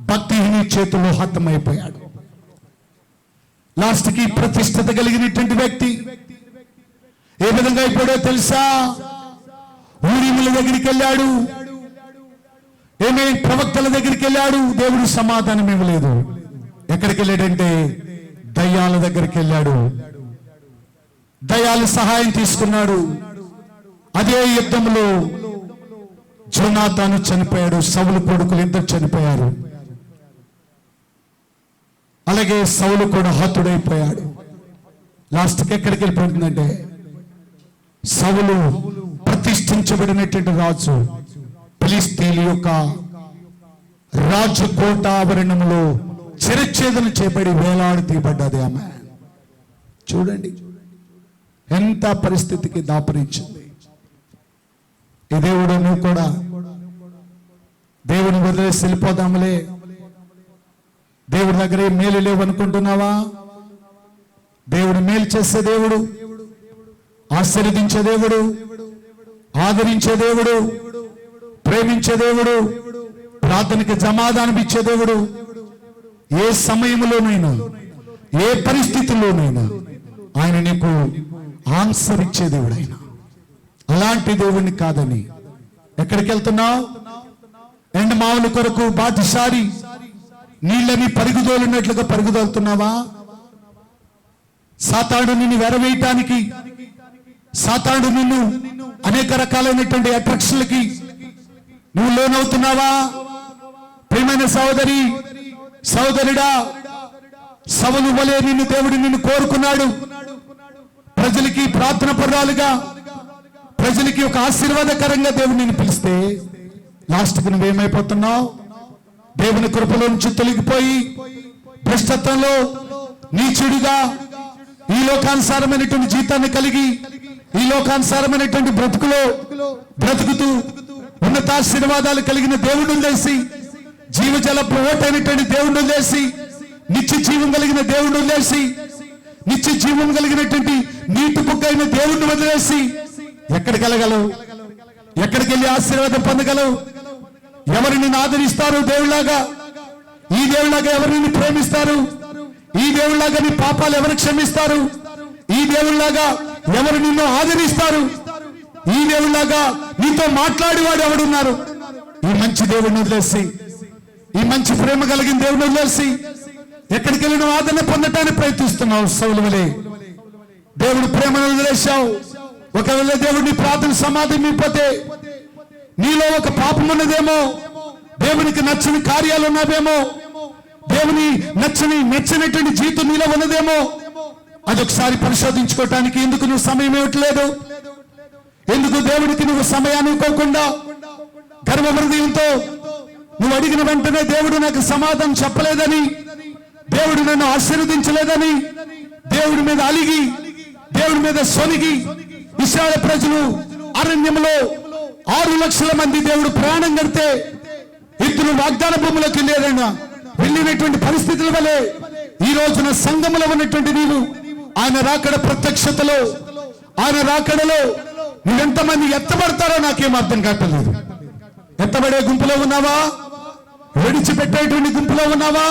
భక్తిహీని చేతుల్లో హతమైపోయాడు. లాస్ట్ కి ప్రతిష్టత కలిగినటువంటి వ్యక్తి ఏ విధంగా అయిపోయాడో తెలుసా? ఊరిముల దగ్గరికి వెళ్ళాడు, ప్రవక్తల దగ్గరికి వెళ్ళాడు, దేవుడు సమాధానం ఇవ్వలేదు. ఎక్కడికి వెళ్ళాడంటే దయ్యాల దగ్గరికి వెళ్ళాడు. దయ్యాల సహాయం తీసుకున్నాడు. అదే యుద్ధంలో జోనాతాను చనిపోయాడు. సౌలు కొడుకులు ఇద్దరు చనిపోయారు. అలాగే సౌలు కూడా హతుడైపోయాడు. లాస్ట్కి ఎక్కడికి వెళ్ళిపోతుందంటే, సౌలు ప్రతిష్ఠించబడినటువంటి రాజు ఫిలిష్తీయుల యొక్క రాజు కోట ఆవరణంలో చిరచ్ఛేదన చేయబడి వేలాడి తీయబడ్డది ఆమె. చూడండి ఎంత పరిస్థితికి దాపరించింది. ఈ దేవుడు నువ్వు కూడా దేవుని వదిలేసి వెళ్ళిపోదాములే, దేవుడి దగ్గర మేలు లేవనుకుంటున్నావా? దేవుడు మేలు చేసే దేవుడు, ఆశీర్వదించే దేవుడు, ఆదరించే దేవుడు, ప్రేమించే దేవుడు, ప్రార్థనకి సమాధానం ఇచ్చే దేవుడు. ఏ సమయంలోనైనా ఏ పరిస్థితుల్లోనైనా ఆయన నీకు ఆన్సర్ ఇచ్చే దేవుడు. ఆయన అలాంటి దేవుడిని కాదని ఎక్కడికి వెళ్తున్నావు? ఎండమావుల కొరకు బాటిసారి నీళ్ళని పరుగుదోలినట్లుగా పరుగుదోలుతున్నావా? సాతాను నిన్ను వెరవేయటానికి, సాతాను నిన్ను అనేక రకాలైనటువంటి అట్రాక్షన్లకి నువ్వు లోనవుతున్నావా? ప్రియమైన సహోదరి, సహోదరుడా, సౌలు వలె నిన్ను దేవుడు నిన్ను కోరుకున్నాడు. ప్రజలకి ప్రార్థన పరురాలుగా, ప్రజలకి ఒక ఆశీర్వాదకరంగా దేవుడు నిన్ను పిలిస్తే, లాస్ట్కి నువ్వేమైపోతున్నావు? దేవుని కృపలో నుంచి తొలగిపోయి భ్రష్టత్వంలో నీచుడిగా, ఈ లోకానుసారమైనటువంటి జీతాన్ని కలిగి, ఈ లోకానుసారమైనటువంటి బ్రతుకుతూ ఉన్నతాశీర్వాదాలు కలిగిన దేవుడు వదిలేసి, జీవజల ఓటైనటువంటి దేవుడు వదిలేసి, నిత్య జీవం కలిగిన దేవుడు వదిలేసి, నిత్య జీవం కలిగినటువంటి నీటి బుగ్గైన దేవుడిని వదిలేసి ఎక్కడికి వెళ్ళగలవు? ఎక్కడికి వెళ్ళి ఆశీర్వాదం పొందగలవు? ఎవరు నిన్ను ఆదరిస్తారు దేవుళ్లాగా? ఈ దేవుళ్లాగా ఎవరు నిన్ను ప్రేమిస్తారు? ఈ దేవుళ్లాగా నీ పాపాలు ఎవరు క్షమిస్తారు? ఈ దేవుళ్లాగా ఎవరు నిన్ను ఆదరిస్తారు? ఈ దేవుళ్లాగా నీతో మాట్లాడేవాడు ఎవడున్నారు? ఈ మంచి దేవుడిని వదిలేసి, ఈ మంచి ప్రేమ కలిగిన దేవుడిని వదిలేసి ఎక్కడికి వెళ్ళి నువ్వు ఆదరణ పొందటానికి ప్రయత్నిస్తున్నావు. సౌలు వలె దేవుడు ప్రేమను వదిలేశావు. ఒకవేళ దేవుడిని ప్రార్థన సమాధి పోతే నీలో ఒక పాపం ఉన్నదేమో, దేవునికి నచ్చని కార్యాలు ఉన్నావేమో, దేవుని మెచ్చనటువంటి జీవితం నీలో ఉన్నదేమో. అదొకసారి పరిశోధించుకోవటానికి ఎందుకు నువ్వు సమయం ఇవ్వట్లేదు? ఎందుకు దేవుడికి నువ్వు సమయాన్ని ఇవ్వకుండా గర్వ హృదయంతో నువ్వు అడిగిన వెంటనే దేవుడు నాకు సమాధానం చెప్పలేదని, దేవుడు నన్ను ఆశీర్వదించలేదని, దేవుడి మీద అలిగి, దేవుడి మీద సొనిగి, ఇశ్రాయేలు ప్రజలు అరణ్యంలో 6 లక్షల మంది దేవుడు ప్రాణం కడితే ఇద్దరు వాగ్దాన భూములకు వెళ్ళినటువంటి పరిస్థితుల వలె ఈ రోజున సంఘములో ఉన్నటువంటి నీవు ఆయన రాకడ ప్రత్యక్షతలో, ఆయన రాకడలో నువ్వెంతమంది ఎత్తబడతారో నాకేం అర్థం కావట్లేదు. ఎత్తబడే గుంపులో ఉన్నావా? విడిచిపెట్టేటువంటి గుంపులో ఉన్నావా?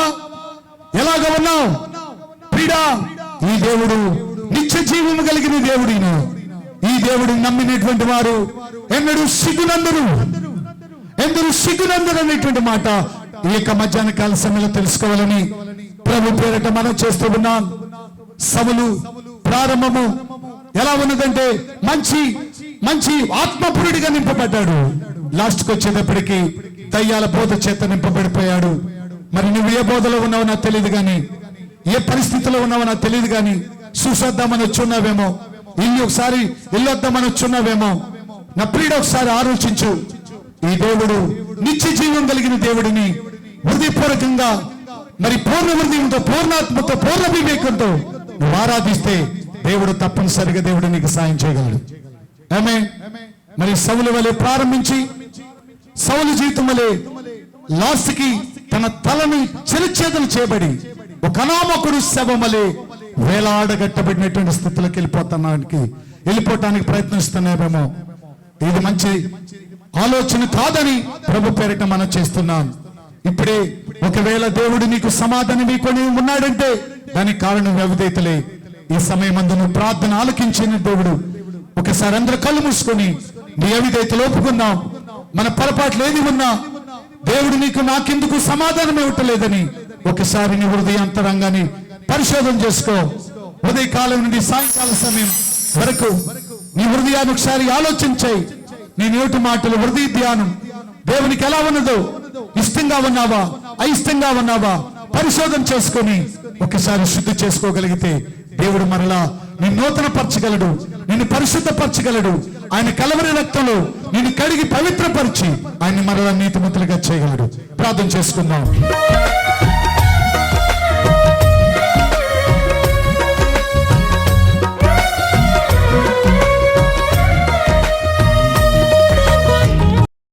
ఎలాగ ఉన్నావు? ప్రియుడా, ఈ దేవుడు నిత్య జీవము కలిగిన దేవుడిని, ఈ దేవుడిని నమ్మినటువంటి వారు ఎన్నడూ సిగ్గునందరు అనేటువంటి మాట ఈ యొక్క మధ్యాహ్న కాల సమయంలో తెలుసుకోవాలని ప్రభు పేరట మనం చేస్తూ ఉన్నాం. సౌలు ప్రారంభము ఎలా ఉన్నదంటే మంచి ఆత్మపురుడిగా నింపబడ్డాడు. లాస్ట్కి వచ్చేటప్పటికి దయ్యాల బోధ చేత నింపబడిపోయాడు. మరి నువ్వు ఏ బోధలో ఉన్నావో నాకు తెలియదు కానీ, ఏ పరిస్థితిలో ఉన్నావో నాకు తెలియదు కానీ, చూసొద్దామని వచ్చున్నావేమో, ఇల్లు వద్దామని వచ్చున్నావేమో. నా ప్రియుడు ఒకసారి ఆలోచించు. ఈ దేవుడు నిత్య జీవం కలిగిన దేవుడిని హృదయపూర్వకంగా మరి పూర్ణ హృదయంతో, పూర్ణాత్మతో, పూర్ణ వివేకంతో నువ్వు ఆరాధిస్తే దేవుడు తప్పనిసరిగా దేవుడు నీకు సాయం చేయగలడు. ఆమేన్. మరి సౌలు వలె ప్రారంభించి సౌలు జీవితం వలె లాస్ట్ కి తన తలను చెరుచేదలు చేయబడి ఒక అనామకుడు శవం వలె వేలాడగట్టబడినటువంటి స్థితిలోకి వెళ్ళిపోవటానికి ప్రయత్నిస్తున్నామేమో. ఇది మంచి ఆలోచన కాదని ప్రభు పేరిట మనం చేస్తున్నాం. ఇప్పుడే ఒకవేళ దేవుడు నీకు సమాధానం ఇవ్వని ఉన్నాడంటే దానికి కారణం అవిధేయతలే. ఈ సమయమందు నువ్వు ప్రార్థన ఆలకించిన దేవుడు ఒకసారి అందరూ కళ్ళు మూసుకొని నీ అవిధేయతలు ఒప్పుకుందాం. మన పొరపాట్లు ఏది ఉన్నా దేవుడు నీకు నాకెందుకు సమాధానం ఇవ్వట్లేదని ఒకసారి నీ హృదయాంతరంగాన్ని పరిశోధన చేసుకో. ఉదయకాలం నుండి సాయంకాల సమయం వరకు నీ హృదయాన్ని ఒకసారి ఆలోచించాయి. నీ నోటి మాటలు, హృదయ ధ్యానం దేవునికి ఎలా ఉన్నదో, ఇష్టంగా ఉన్నావా, అయిష్టంగా ఉన్నావా పరిశోధన చేసుకొని ఒకసారి శుద్ధి చేసుకోగలిగితే దేవుడు మరలా నిన్ను నూతన పరచగలడు, నిన్ను పరిశుద్ధపరచగలడు. ఆయన కలవరి రక్తంలో నిన్ను కడిగి పవిత్రపరిచి ఆయన మరలా నీతిమంతులుగా చేయగలడు. ప్రార్థన చేసుకుందాం.